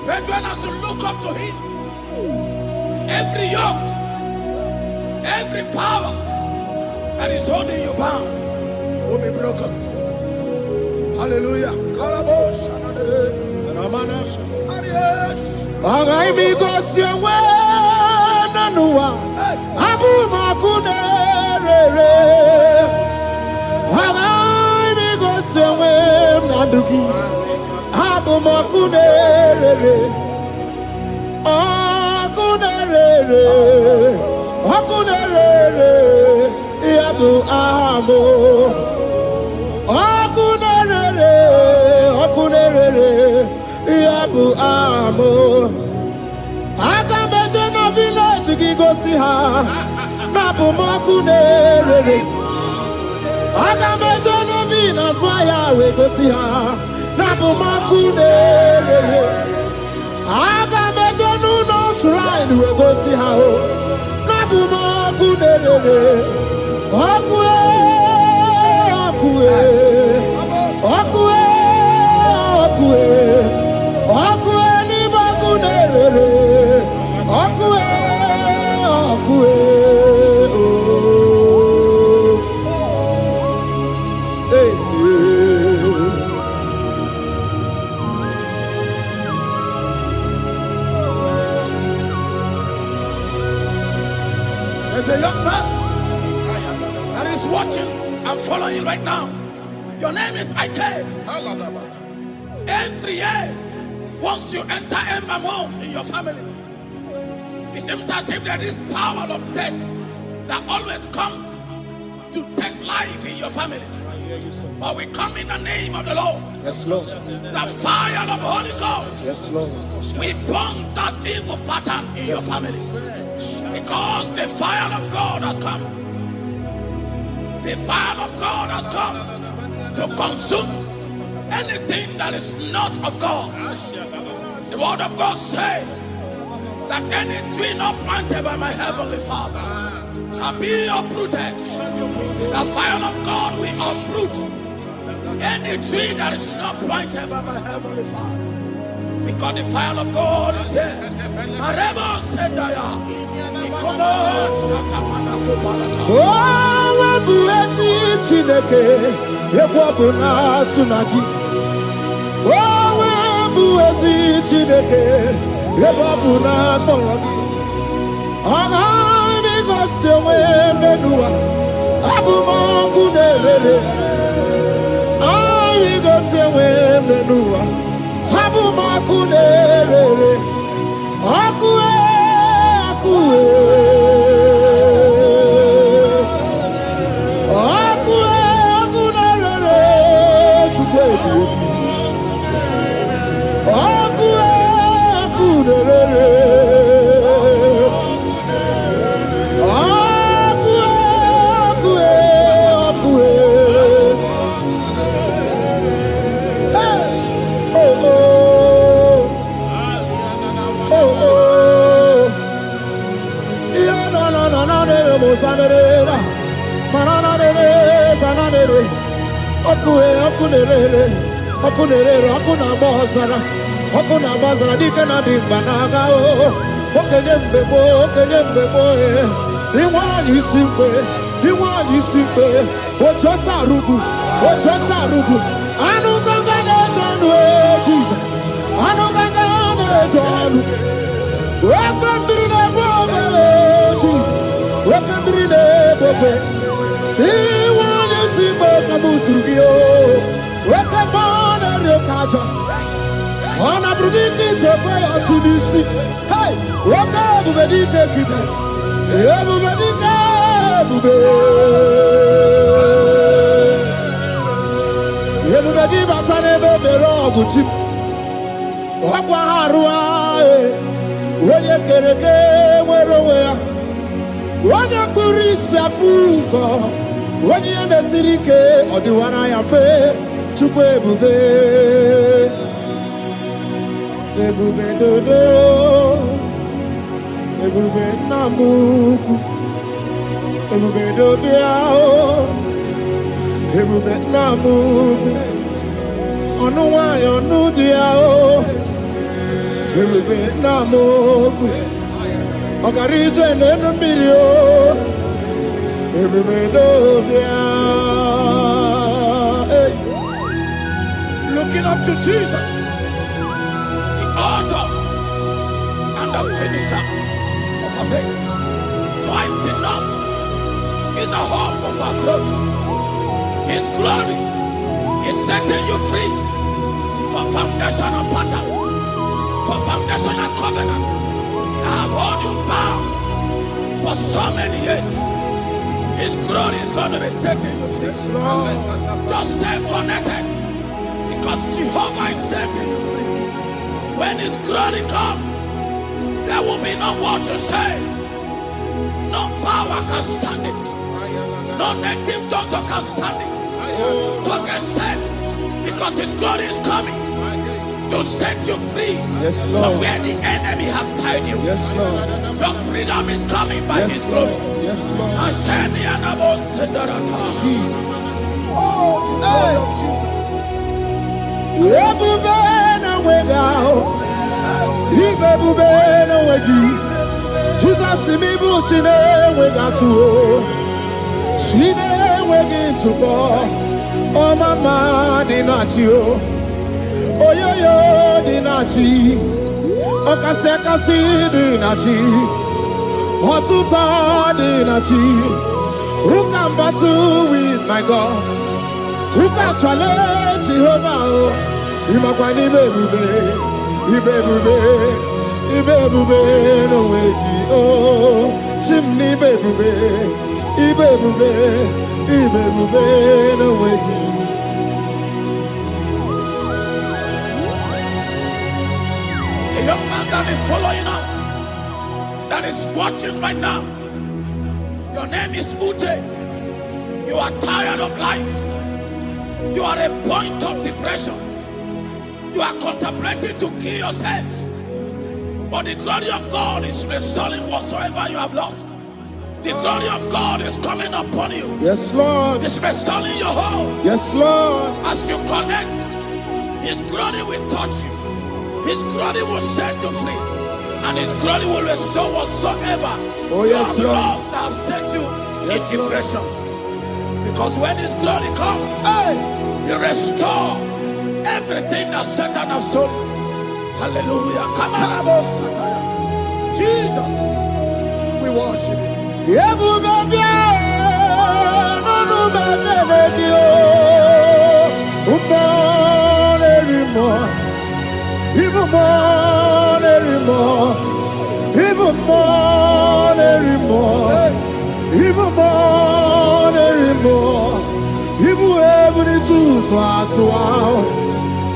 Brethren, as you look up to him, every yoke, every power that is holding you bound will be broken. Hallelujah. Karabosh. Abu makunere, akunere, yabu amo, akunere, yabu amo. ha na bụ m ọkụ na-erere. Aga m eje n'obi n'azụ ahịa wee gosi ha na bụ m ọkụ na-erere. Aga m eje n'ụlọ shrine wee gosi ha na bụ m ọkụ na-erere. Ọkụ ọkụ ọkụ ọkụ ọkụ n'ime ọkụ na-erere. Ọkụ ọkụ There's a young man that is watching and following right now. Your name is Ike. Every year, once you enter Ember Mount in your family, it seems as if there is power of death that always come to take life in your family. But we come in the name of the Lord. Yes, Lord. The fire of the Holy Ghost. Yes, Lord. We burn that evil pattern in your family. Because the fire of God has come. The fire of God has come to consume anything that is not of God. The word of God says that any tree not planted by my heavenly Father shall be uprooted. The fire of God will uproot any tree that is not planted by my heavenly Father. Because the fire of God is here. Marebo Sendaya. Oh, bụ ezi Chineke ekwu na tsunami. Oh, bụ ezi Chineke ekwu na kpọrọ gị. Ọ ga-eme gosi onwe n'ụwa. Abụ m ọkụ na-erere. Ọ gosi onwe n'ụwa. Abụ m ọkụ na-erere. Ọkụ ọkụ na-agba ọzara. Ọkụ na-agba ọzara dike na dị mkpa na-aga. Okenye mgbe gboo inwe anyị isi mgbe otu ọsọ arụgụ anụ gaga na-eje ọnụ. Jizọs anụ gaga na-eje ọnụ. Oke mmiri na-egbu obere. Jizọs oke mmiri na-egbu obere. Inwe anyị isi mgbe ka m tụrụ gị. Oke mmụọ na-eri oke aja. Ọ na-abụrụ dike ite okwe ya otu n'isi. Oke ebube dike kibe. Ebube dike ebube. Ebube gị bata n'ebe mere ọgụ chi m. Ọkwa ha arụa. Onye kere eke nwere onwe ya. Onye kpụrụ isi afụ ụzọ. Onye ihe na-esiri ike ọ dịwara ya mfe. Chukwu ebube. Ebube dodo. Ebube nna m ukwu. Ebube dobịa. Ebube nna m ukwu. Ọnụ nwanyị ọnụ dị ya. Ebube nna m ukwu. Ọ gara ije n'elu mmiri. Ebube dobịa. Looking up to Jesus, the author and the finisher of our faith. Christ in us is the hope of our glory. His glory is setting you free for foundational pattern, for foundational covenant that have held you bound for so many years. His glory is going to be setting you free. Just stay connected. Because Jehovah is setting you free. When His glory comes, there will be no word to say. No power can stand it. No native doctor can stand it. So get set, because His glory is coming to set you free from where the enemy have tied you. Yes, Lord. Your freedom is coming by His glory. Yes, Lord. Jesus. Oh, the glory of Jesus. Jesus, me bushine we got to. She never to go. Oh, mama, dinachi. Oh, yo, dinachi. Oh, kasi, dinachi. Hotuta, dinachi. Who can battle with my God? Who can challenge Jehovah? Imakwani baby, Ibebube no weki oh chimney bebube Ibebube no weki. A young man that is following us, that is watching right now. Your name is Ute. You are tired of life. You are a point of depression. You are contemplating to kill yourself. But the glory of God is restoring whatsoever you have lost. The glory of God is coming upon you. Yes, Lord. It's restoring your home. Yes, Lord. As you connect, His glory will touch you. His glory will set you free. And His glory will restore whatsoever you have lost that have set you in depression. Because when His glory comes, He restores everything that Satan has stolen. Hallelujah. Come on, Jesus, we worship You.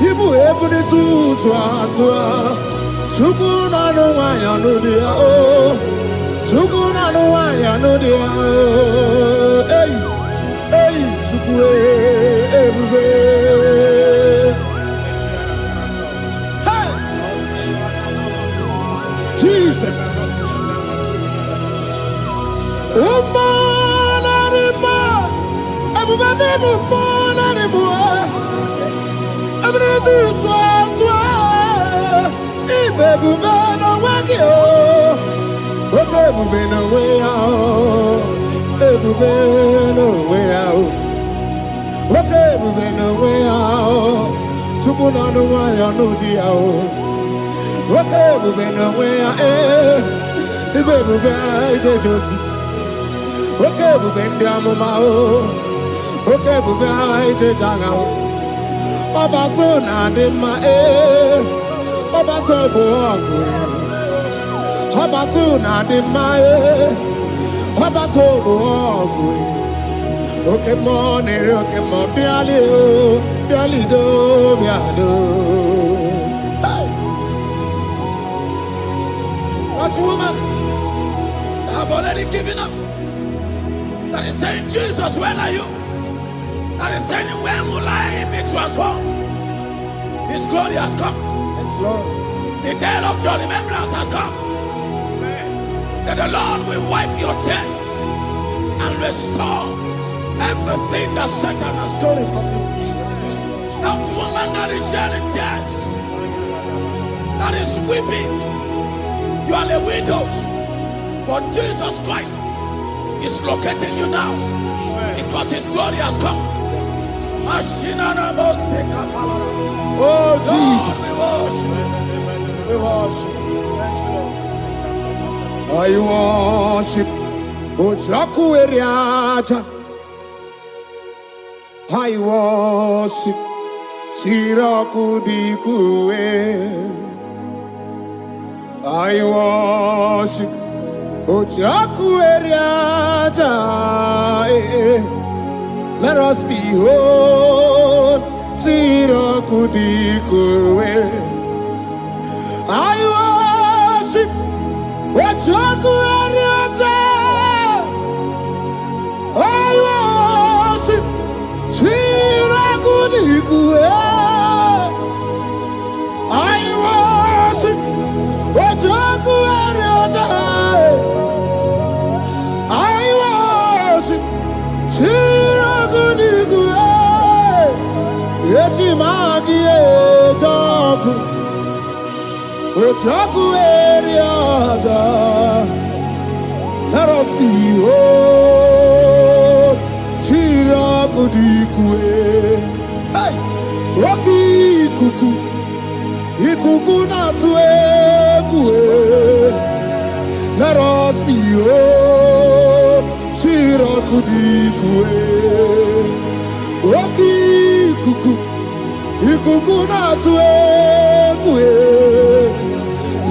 Even able to swat. Sukuna no wanya no dia oh. Sukuna no wanya no dia oh. Hey, sukue everywhere. Hey, Jesus. Obato na de ma Obato boagwe Obato na de ma Obato boagwe Okay mo nere okay mo biali do biado. That woman have already given up. That is saying, Jesus, where are you? That is saying, when will I be transformed? His glory has come. Yes, Lord. The day of your remembrance has come. That the Lord will wipe your tears and restore everything that Satan has stolen from you. That woman that is shedding tears, that is weeping, you are a widow, but Jesus Christ is locating you now because His glory has come. Oh, Jesus. We worship. Thank you, I Lord. worship. Ojaku eriaja. I worship. Siraku dikue. I worship. Ojaku eriaja. Let us behold. Siraku dikue. I worship. Ojaku eriaja. magi ejoku ojoku eriaja. Let us be whole. Chirakudikwe. Hey, Rocky kuku, ikuku na tuekwe. Let us be whole. Chirakudikwe. Rocky kuku, ikuku na tuekwe.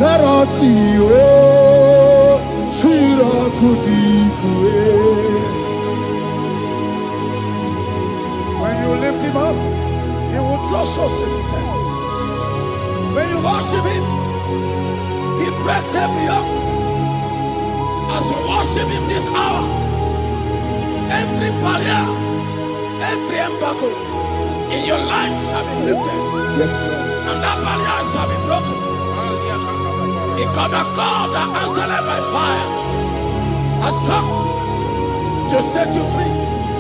Let us be whole. Chirakudikwe. When you lift him up, he will draw souls to himself. When you worship him, he breaks every yoke. As you worship him this hour, every barrier, every embargo in your life shall be lifted. Yes, Lord. And that barrier shall be broken. Because the God that answered by fire has come to set you free.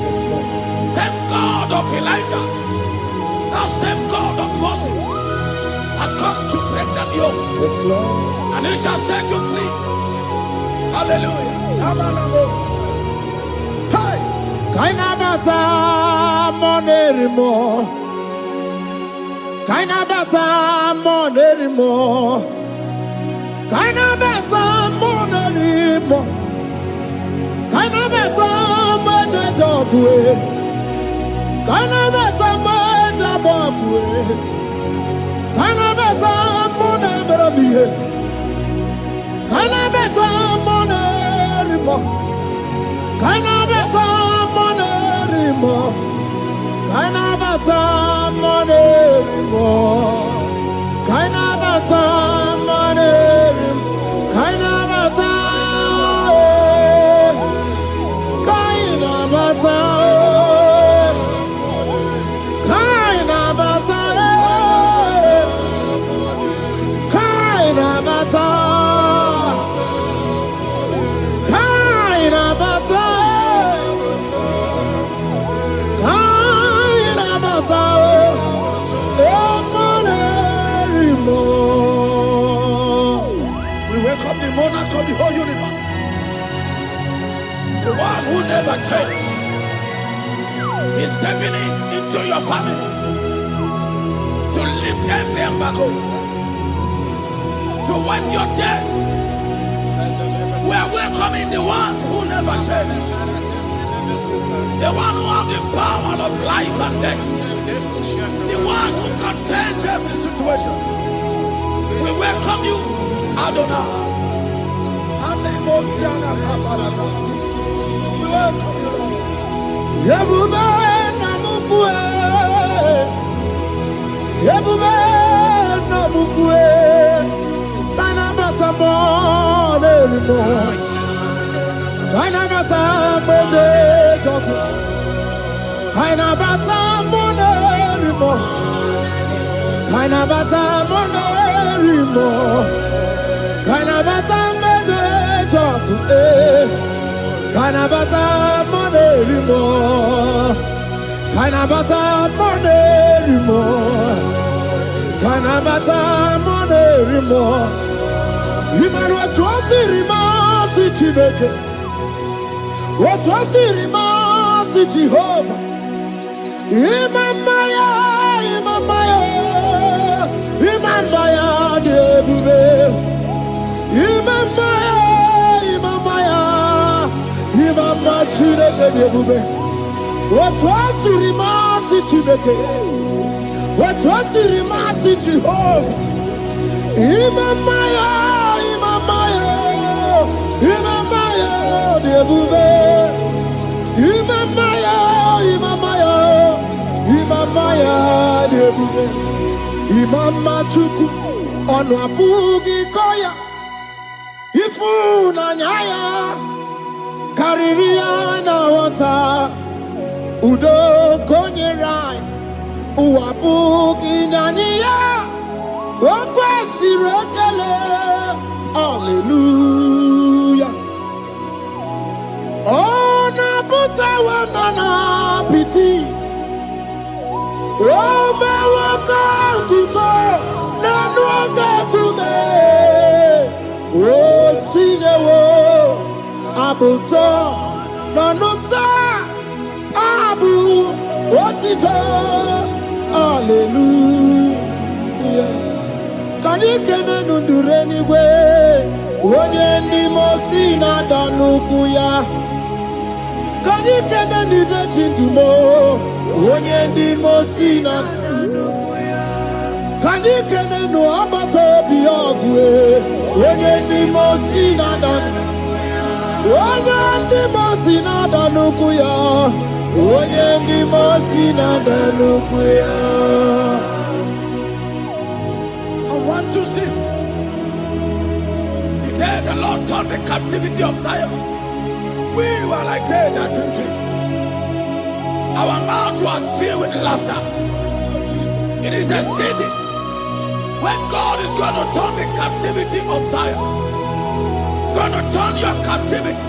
Yes, Lord. Same God of Elijah, that same God of Moses, has come to break that yoke. Yes, Lord. And he shall set you free. Hallelujah. Hey! Kainabata monerimo. Kainabata monerimo. Kainabata monerimo. Kainabata mojejogwe. Kainabata mojabogwe. Kainabata moneberamiye. Kainabata monerimo. Kainabata monerimo. Kainabata monerimo. Kainabata monerimo. Kainabata. Kainabata. Kainabata. Kainabata. Kainabata. Kainabata. We welcome the monarch of the whole universe, the one who never changed. He's stepping into your family to lift every embargo, to wipe your tears. We are welcoming the one who never changed, the one who has the power of life and death, the one who can change every situation. We welcome you, Adonai. We welcome you, Lord. Yebube namukwe. Yebube namukwe. Kainabata monerimo. Kainabata mojejoku. Kainabata monerimo. Kainabata monerimo. Kainabata mojejoku. Kainabata monerimo. Kainabata monerimo. Kainabata monerimo. Imanu atwasirima si Chineke. Atwasirima si Jehovah. Imamaya, imamaya, imamaya debube. Imamaya, imamaya, imamaya Chineke debube. Atwasirima si Chineke. Atwasirima si Jehovah. Imamaya, imamaya, imamaya debube. Imamaya, imamaya, imamaya debube. Imama chuku onu abugi koya. Ifu na nyaya kariria na wata. Udo konye rai uabugi nyaniya. Okwesi rekele. Hallelujah. Ona puta wana na piti. Oma waka kuso na waka kume o sinewo abuto na numta abu otito hallelujah kani kene nundure niwe onye ndi mosi na danuku ya kani kene nide chindumo onye ndi mosi na kani kene no abato bi ogwe onye ndi mosi na danuku onye ndi mosi na danuku ya onye ndi mosi na danuku ya. From 1 to 6. Today the Lord turned the captivity of Zion. We were like dead at drinking. Our mouth was filled with laughter. It is a season when God is going to turn the captivity of Zion. He's going to turn your captivity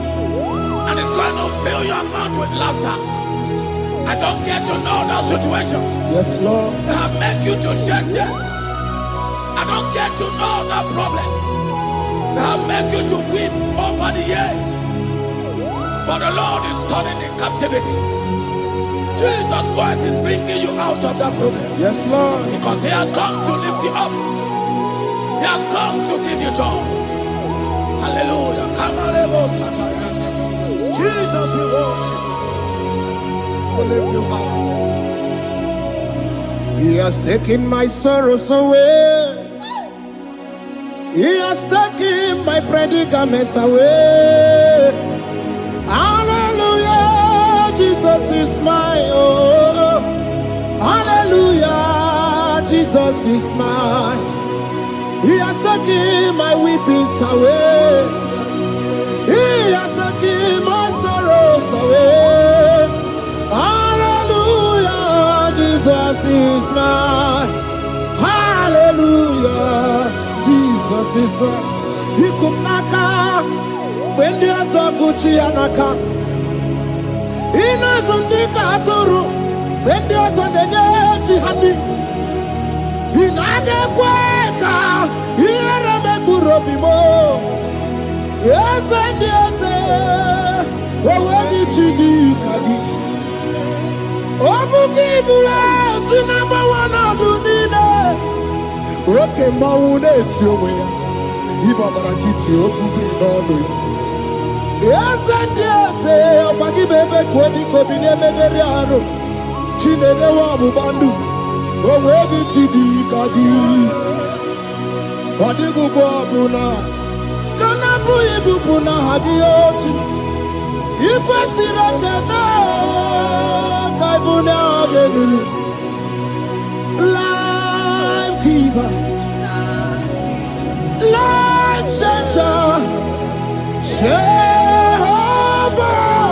and it's going to fill your mouth with laughter. I don't get to know that situation. Yes, Lord. That make you to shed tears. I don't get to know that problem. That make you to weep over the years. But the Lord is turning the captivity. Jesus Christ is bringing you out of that problem. Yes, Lord. Because He has come to lift you up. He has come to give you joy. Hallelujah. Jesus, we worship you. We lift you high. He has taken my sorrows away. He has taken my predicaments away. Hallelujah, Jesus is my oh. Hallelujah, Jesus is mine. He has taken my weepings away. He has taken my sorrows away. Hallelujah, Jesus is mine. Hallelujah, Jesus is mine. He could knock out when there's a Gucci anaka. He knows on the Katuru when there's a Nechi honey. He naga kweka. He era me burobimo. Yes, and yes, oh, where did you do, Kagi? Oh, give you out to number one of the dinner. Okay, Maune, it's your way. He Baba Kitty, Oku, yes, and yes, oh, Pagi Bebe, Kwadi, Kobine, Megariano, Chine, the Wabu Bandu, oh, where did you do, Kagi? What did you go, Abuna? Kanabu ibupuna hadiochi ikwesira kana kaibuna agenu life giver life changer Jehovah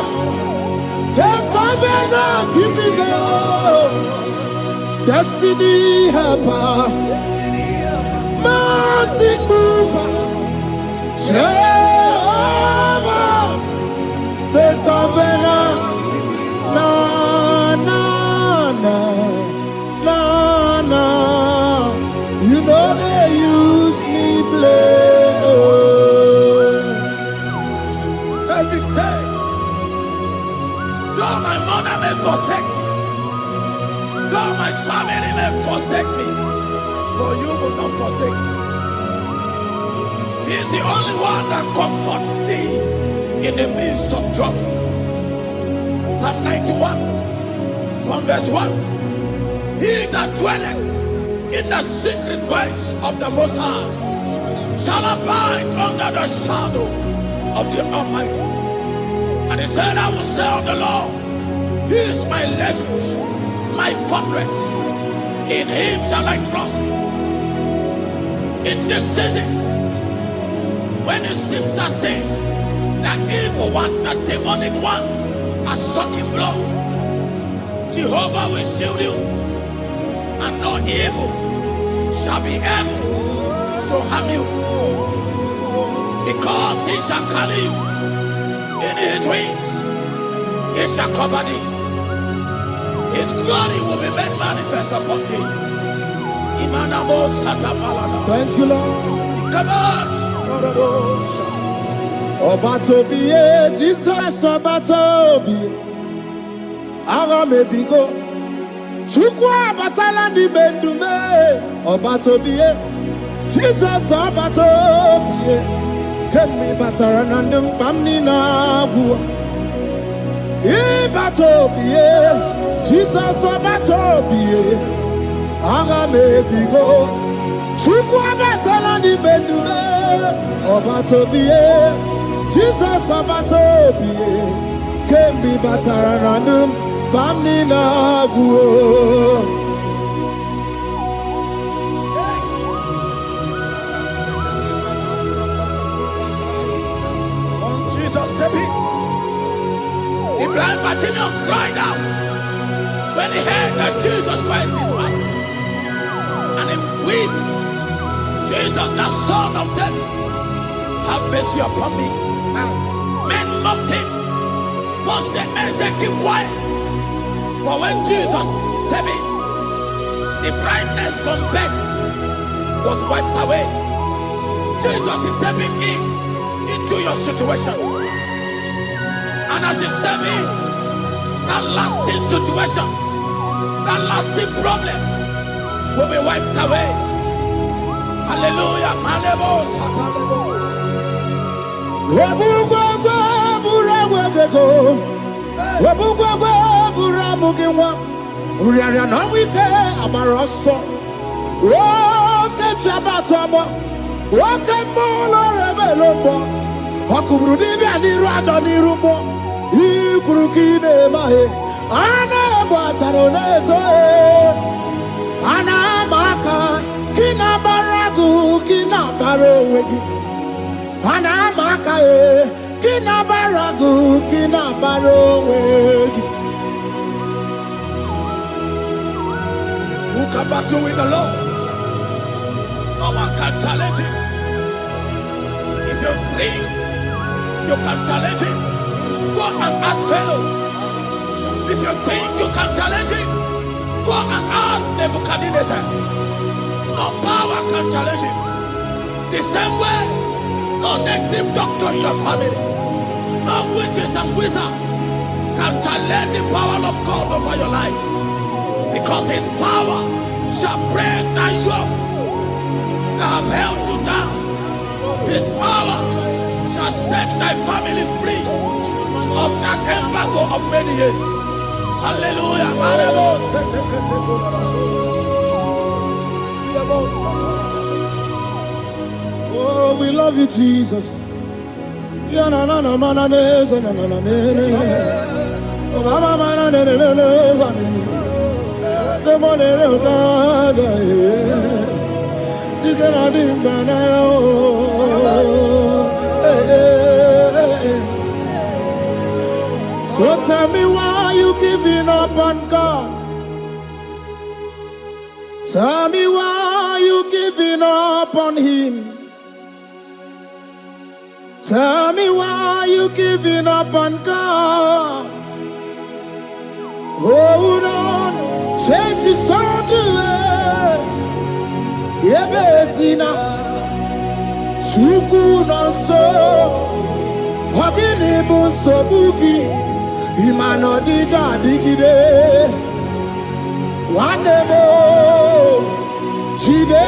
the covenant keeping God destiny helper mountain mover Jehovah, the covenant, na na na na na. You know they use me play. Oh. David said, though my mother may forsake me, though my family may forsake me, but you will not forsake me. He is the only one that comforts thee in the midst of trouble. Psalm 91, from verse 1. He that dwelleth in the secret place of the Most High shall abide under the shadow of the Almighty. And he said, I will say of the Lord, He is my refuge, my fortress. In Him shall I trust. In this season, when it seems as if that evil one, that demonic one, are sucking blood, Jehovah will shield you, and no evil shall be able to harm you, because He shall carry you in His wings. He shall cover thee. His glory will be made manifest upon thee. Thank you, Lord. Obatobiye, Jesus Obatobiye. Ara mebigo. Chukwa batala ni mendume. Obatobiye, Jesus Obatobiye. Kemi batara nandum pamni na bua. Ibatobiye, Jesus Obatobiye. Ara mebigo. Chukwa batala ni mendume. Obatobiye, Jesus Obatobiye. Kemi batara nandum pamni na bua. Jesus stepping. The blind Bartimaeus cried out when he heard that Jesus Christ is passing. And he wept, Jesus, the Son of David, have mercy upon me. Men mocked him. Men said, keep quiet. But when Jesus said it, the blindness from birth was wiped away. Jesus is stepping into your situation. And as he step in, that lasting situation, that lasting problem will be wiped away. Hallelujah. Anamaka kinabaragu kinabarowegi. Anamaka kinabaragu kinabarowegi. Who can battle with the Lord? No one can challenge him. If you think you can challenge him, go and ask fellow. If you think you can challenge him, go and ask Nebuchadnezzar. No power can challenge him. The same way, no native doctor in your family, no witches and wizards can challenge the power of God over your life. Because his power shall break the yoke that have held you down. His power shall set thy family free of that embargo of many years. Hallelujah. Oh, we love you, Jesus. So tell me why you giving up on God. Tell me why you giving up on him. Tell me why you giving up on God. Hold on, change is on the way. Yebezina, Chuku no so, Hogini bunso buki, Imano diga digide, Wanebo, Chide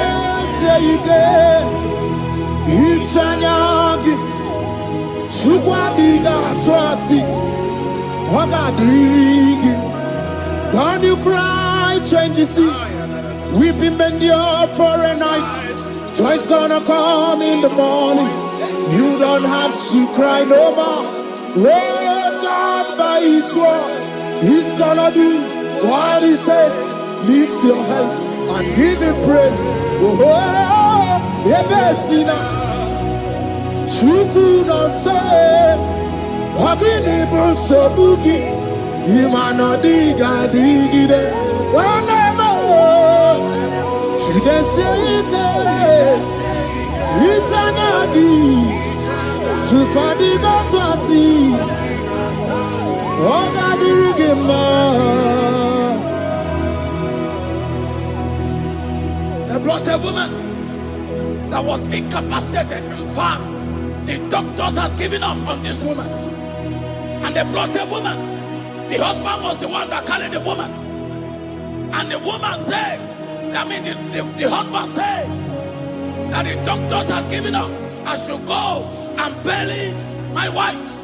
seike, Ichanyagi, Chukwa diga twasi, Hoga digi. Don't you cry, change you see. Weeping endure for a night. Joy's gonna come in the morning. You don't have to cry no more. Hold God by his word. He's gonna do what he says. Lift your hands and give him praise. Oh, Ebesina. Chuku no say. Hogini bruso bugi. Imano diga digide. Wanemo. Chide seike. Itanyagi. Chukwa diga twasi. Oga dirigima. a woman that was incapacitated. In fact, the doctors has given up on this woman. And they brought a woman. The husband was the one that carried the woman. And the woman said, the husband said that the doctors has given up. I should go and bury my wife.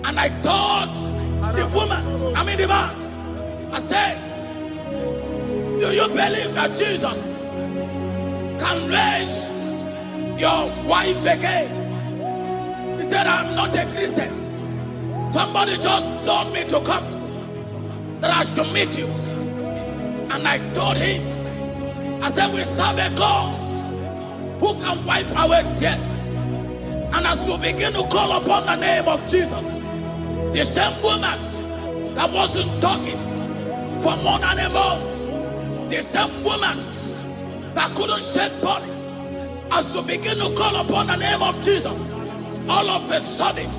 And I told the woman, the man, I said, do you believe that Jesus can raise your wife again? He said, I'm not a Christian. Somebody just told me to come, that I should meet you. And I told him, I said, we serve a God who can wipe away tears. And as we begin to call upon the name of Jesus, the same woman that wasn't talking for more than a month, the same woman that couldn't shed body, as we begin to call upon the name of Jesus, all of a sudden,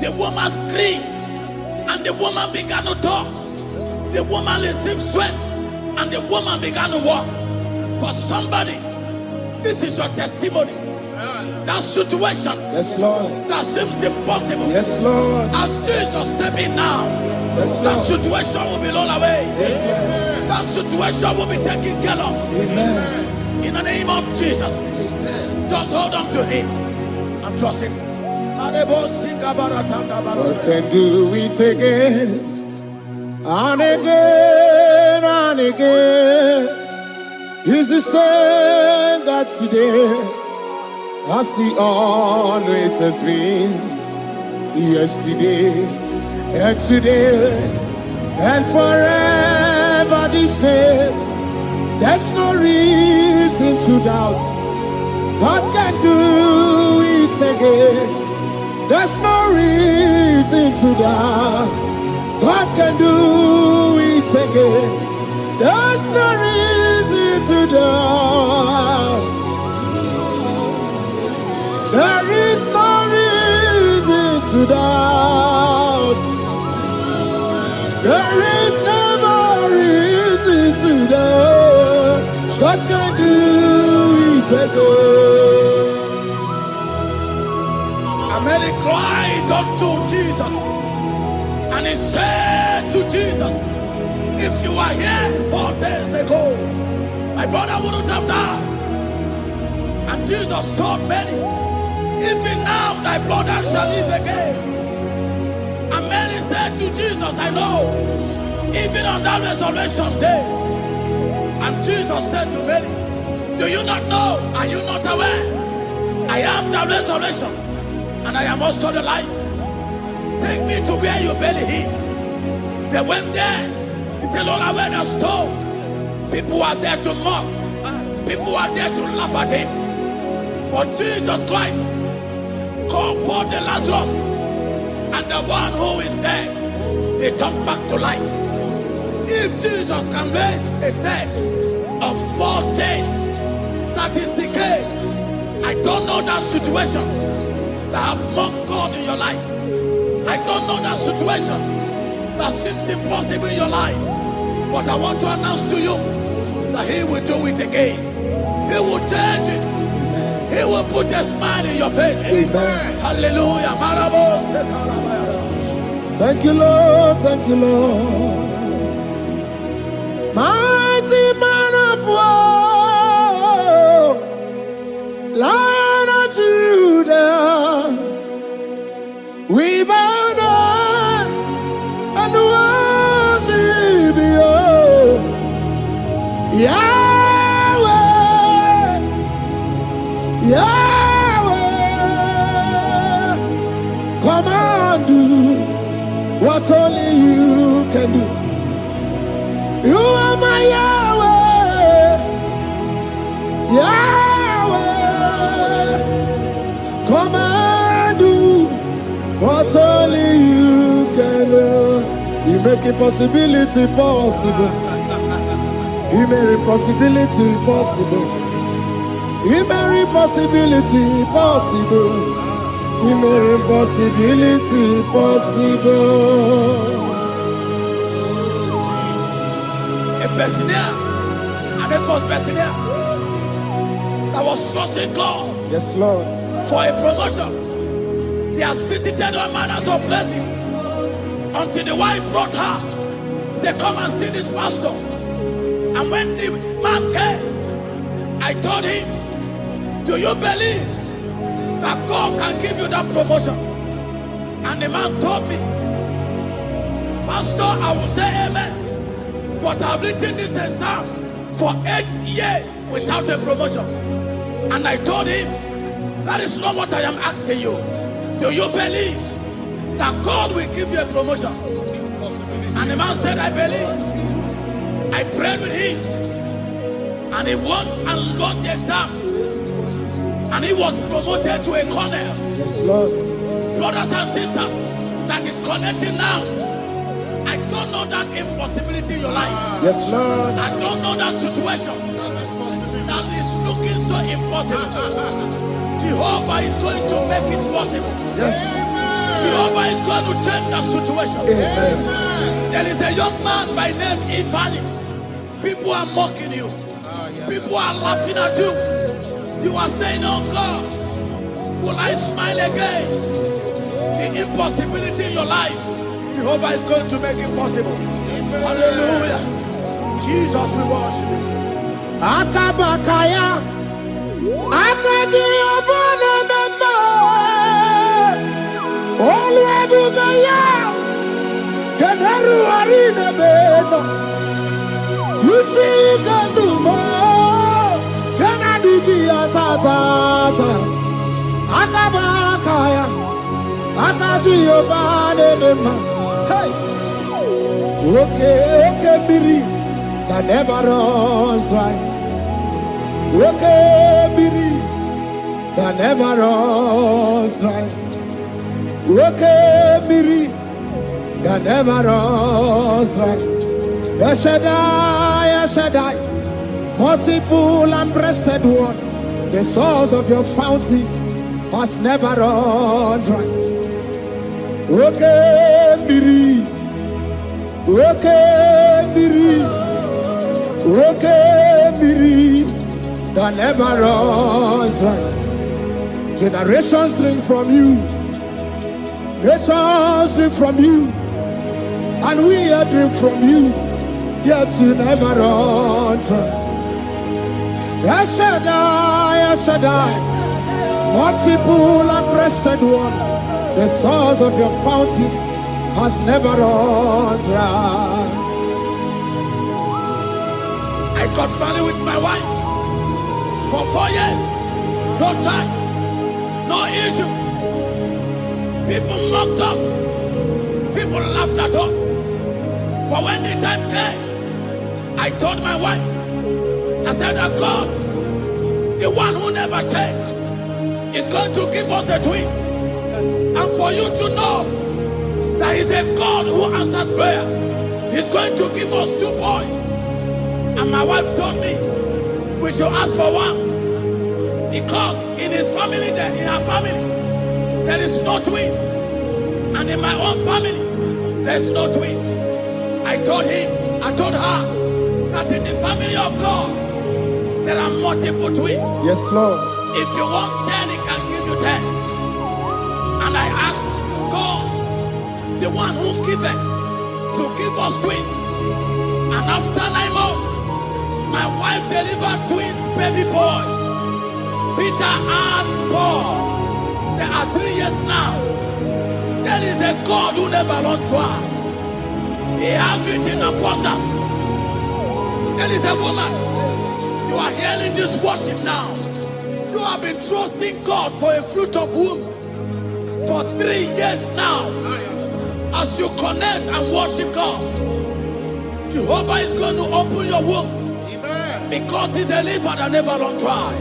the woman screamed and the woman began to talk. The woman received strength and the woman began to walk. For somebody, this is your testimony. That situation, yes, Lord, that seems impossible, yes, Lord, as Jesus step in now, yes, that situation will be rolled away. Yes, Lord. That situation will be taken care of. Amen. In the name of Jesus. Amen. Just hold on to him and trust him. What can do it again and again and again? He's the same God today, as he always has been, yesterday and today and forever the same. There's no reason to doubt God can do it again. There's no reason to doubt God can do it again. There's no reason to doubt. There is no reason to doubt. There is never reason to doubt. God can do it again. Mary cried unto Jesus, and he said to Jesus, if you were here 4 days ago, my brother wouldn't have died. And Jesus told Mary, even now thy brother shall live again. And Mary said to Jesus, I know, even on that resurrection day. And Jesus said to Mary, do you not know? Are you not aware? I am the resurrection, and I am also the life. Take me to where you bury him. They went there. He said, Lord, I went a stone. People are there to mock. People are there to laugh at him. But Jesus Christ called forth the Lazarus, and the one who is dead, they come back to life. If Jesus can raise a dead of 4 days that is decayed, I don't know that situation that have mocked God in your life. I don't know that situation that seems impossible in your life. But I want to announce to you that he will do it again. He will change it. He will put a smile in your face. Amen. Hallelujah. Thank you, Lord. Thank you, Lord. Mighty man of war, Lion of Judah, we bow down and worship you, Yahweh, Yahweh. Come and do what only you can do. You are my Yahweh, Yahweh. Come and do what only you can do. You make impossibility possible. You make impossibility possible. You make impossibility possible. You make impossibility possible. A Bessinia, and the first Bessinia, that was trusting God Yes, Lord. for a promotion. He has visited all manners of places until the wife brought her. He said, come and see this pastor. And when the man came, I told him, do you believe that God can give you that promotion? And the man told me, Pastor, I will say amen, but I've written this exam for 8 years without a promotion. And I told him, that is not what I am asking you. Do you believe that God will give you a promotion? And the man said, I believe. I prayed with him, and he won and lost the exam, and he was promoted to a colonel. Yes, Lord. Brothers and sisters, that is connecting now. I don't know that impossibility in your life. Yes, Lord. I don't know that situation that is looking so impossible. Jehovah is going to make it possible. Yes. Jehovah is going to change that situation. Amen. There is a young man by name Ifani. People are mocking you. People are laughing at you. You are saying, oh God, will I smile again? The impossibility in your life, Jehovah is going to make it possible. Hallelujah. Jesus, we worship you. Akabakaya. Akaji Obana Memo. Olwebubeya. Kenaru Arina Beno. You see Kandumo. Kanadiki Atata. Akabakaya. Akaji Obana Memo. Hey. Okay, Biri. That never runs dry. Okay, Biri, that never runs dry. Okay, Biri, that never runs dry. Shaddai, multiple and breasted one, the source of your fountain has never run dry. Okay, Biri, okay, Biri, okay, Biri. That never runs dry. Generations drink from you. Nations drink from you. And we are drink from you. Yet you never run dry. Shaddai, multiple and breasted one, the source of your fountain has never run dry. I got married with my wife for 4 years, no child, no issue. People mocked us, people laughed at us. But when the time came, I told my wife, I said that God, the one who never changed, is going to give us the twins. And for you to know that He's a God who answers prayer, He's going to give us 2 boys. And my wife told me, we should ask for one, because in her family, there is no twins, and in my own family, there's no twins. I told her that in the family of God, there are multiple twins. Yes, Lord. If you want 10, He can give you 10. And I asked God, the one who giveth, to give us twins. And after 9 months, my wife delivered twins, baby boys, Peter and Paul. There are 3 years now. There is a God who never runs dry. He has it in abundance. There is a woman. You are hearing this worship now. You have been trusting God for a fruit of womb for 3 years now. As you connect and worship God, Jehovah is going to open your womb. Because He's a river that never runs dry.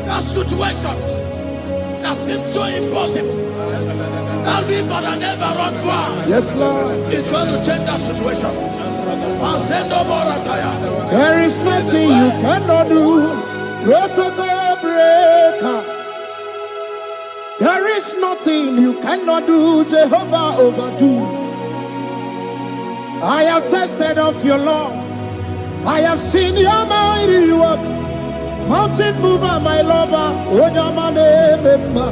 That situation that seems so impossible, that river that never runs dry, Yes, Lord. is going to change that situation. There is nothing you cannot do. Protocol breaker. There is nothing you cannot do. Jehovah overdo. I have tested of your love. I have seen your mighty work. Mountain mover, my lover, Onyamane member.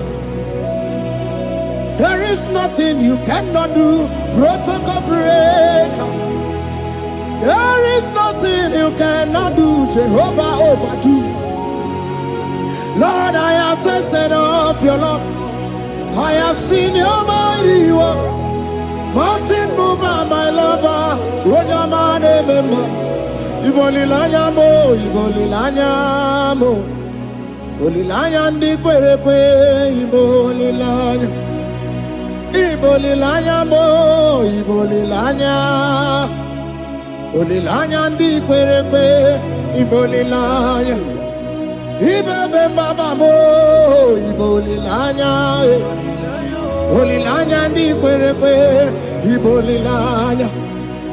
There is nothing you cannot do, protocol breaker. There is nothing you cannot do, Jehovah overdo. Lord, I have tasted of your love. I have seen your mighty work. Mountain mover, my lover, Onyamane member. Ibolilanya mo, ibolilanya mo. Ibolilanya ndi kwerekwe, ibolilanya. Ibolilanya mo, ibolilanya. Ibolilanya ndi kwerekwe, ibolilanya. Ibebe baba mo, ibolilanya. Ibolilanya ndi kwerekwe, ibolilanya.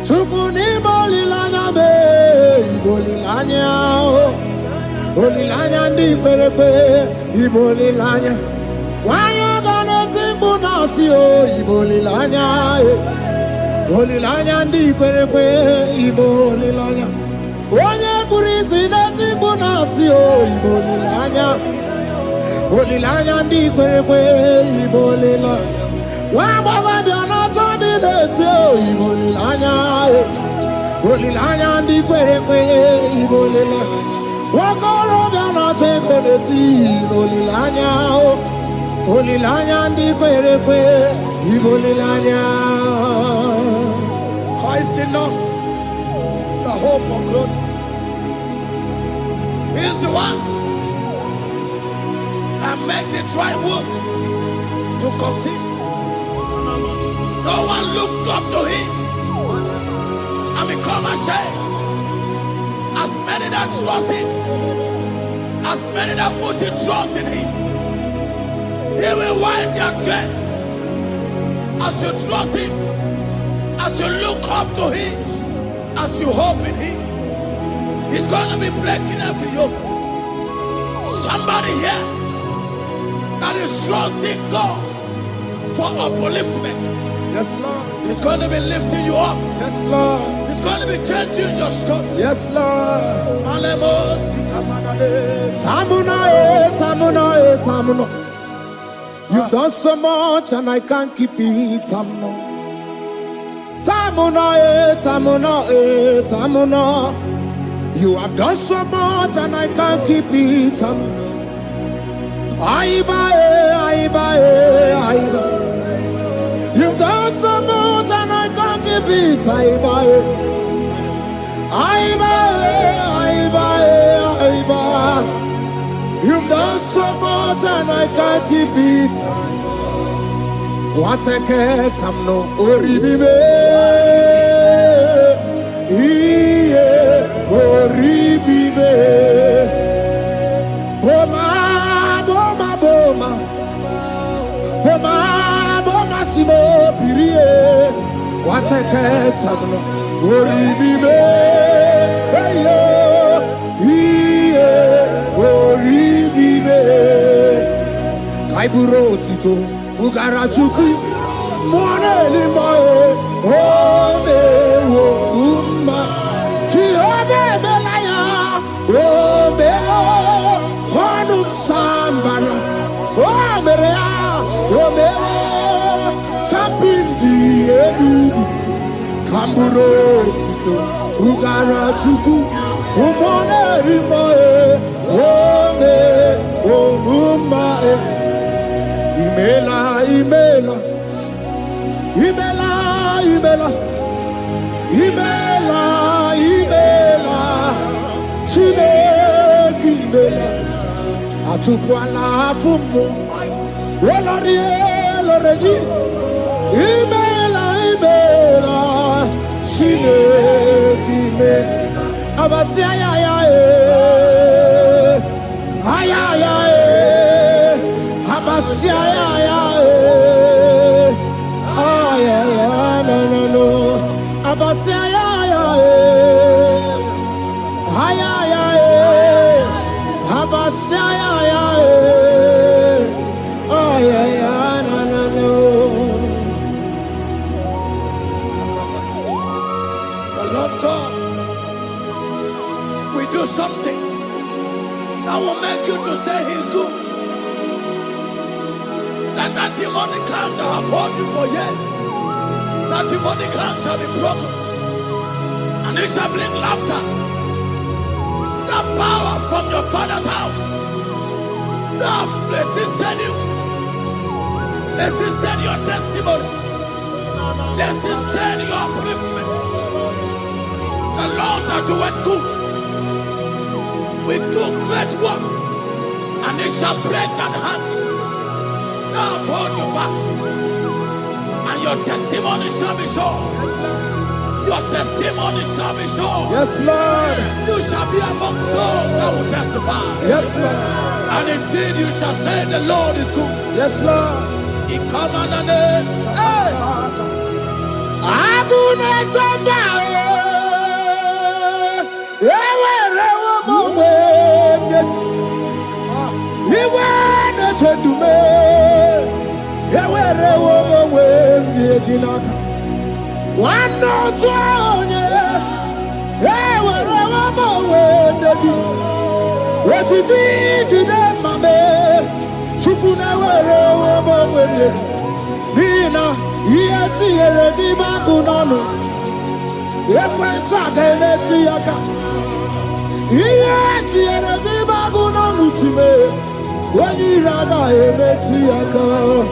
Tukuni ibolilanya me, ibolilanya. Ibolilanya ndi kwerekwe, ibolilanya. Wanya gana timbu nasi o, ibolilanya. Ibolilanya ndi kwerekwe, ibolilanya. Wanya kurisi na timbu nasi o, ibolilanya. Ibolilanya ndi kwerekwe, ibolilanya. Wamba biana tandi leti o, ibolilanya. Ibolilanya ndi kwerekwe, ibolilanya. Wakoro biana teko leti, ibolilanya o. Ibolilanya ndi kwerekwe, ibolilanya. Christ in us, the hope of glory. He is the one that made the dry womb to conceive. No one looked up to him and become ashamed. As many that trust him, as many that put in trust in him, he will wipe their tears. As you trust him, as you look up to him, as you hope in him, he's going to be breaking every yoke. Somebody here that is trusting God for upliftment. Yes, Lord. He's going to be lifting you up. Yes, Lord. He's going to be changing your story. Yes, Lord. Tamuna. You've done so much and I can't keep it. Tamuna. You have done so much and I can't keep it. Aiba. You've done so much and I can't keep it. Aiba. You've done so much and I can't keep it. What a cat, I'm no oribibe. Oribibe. Boma, simo pirie. What a cat, I'm no oribibe. Oribibe. Kaiburo tito, Ugarachuku, Monelimae, Ode, Womba, Jehovah Belaya, Omeo, Ponum Sambara, Omerea, Omeo, Kapindi, Edu, Kamburo tito, Ugarachuku, Monelimae, Ode, Womba. Imela. Chineke imela. Atukwala fumo. Loredi. Imela. Chineke imela. Abasia ya. Abasia ya. No. Abasia ya. Abasia ya. No. The Lord God will do something that will make you to say he's good. That demonic hand that have held you for years, that demonic hand shall be broken, and it shall bring laughter. That power from your father's house that have resisted you, resisted your testimony, resisted your upliftment. The Lord that doeth good will do great work, and it shall break that hand that have held you back, and your testimony shall be sure. Your testimony shall be sure. Yes, Lord. You shall be among those that will testify. Yes, Lord. And indeed you shall say the Lord is good. Yes, Lord. He come on the name. One no twenty, what you did, Mamma, Chukuna, Nina, yet see a divacuno. Equensaka, let's see a car. Yet see a divacuno to me. When you rather, let's see a car.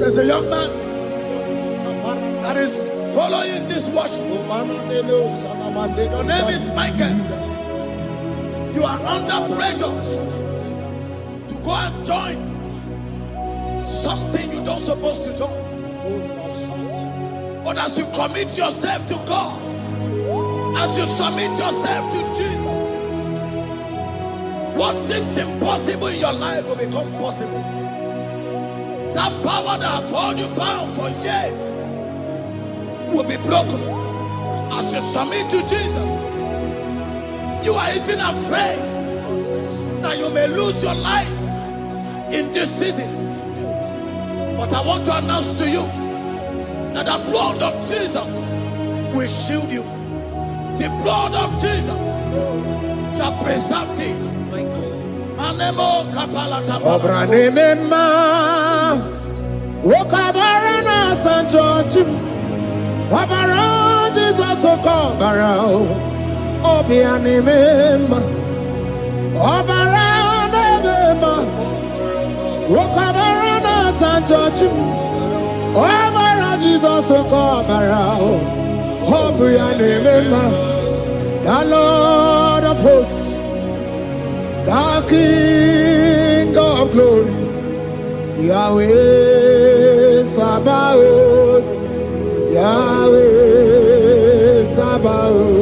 There's a young man that is following this worship. Your name is Michael. You are under pressure to go and join something you don't supposed to join. But as you commit yourself to God, as you submit yourself to Jesus, what seems impossible in your life will become possible. That power that have held you bound for years will be broken as you submit to Jesus. You are even afraid that you may lose your life in this season. But I want to announce to you that the blood of Jesus will shield you. The blood of Jesus shall preserve thee. Manemo kapalata. Okabarana Sancho Obara Jesus Okobara Obiani Mema Obara Mema Okabarana Sancho Obara Jesus Okobara Obiani Mema, the Lord of hosts, the King of glory, Yahweh Sabaoth, Yahweh Sabaoth.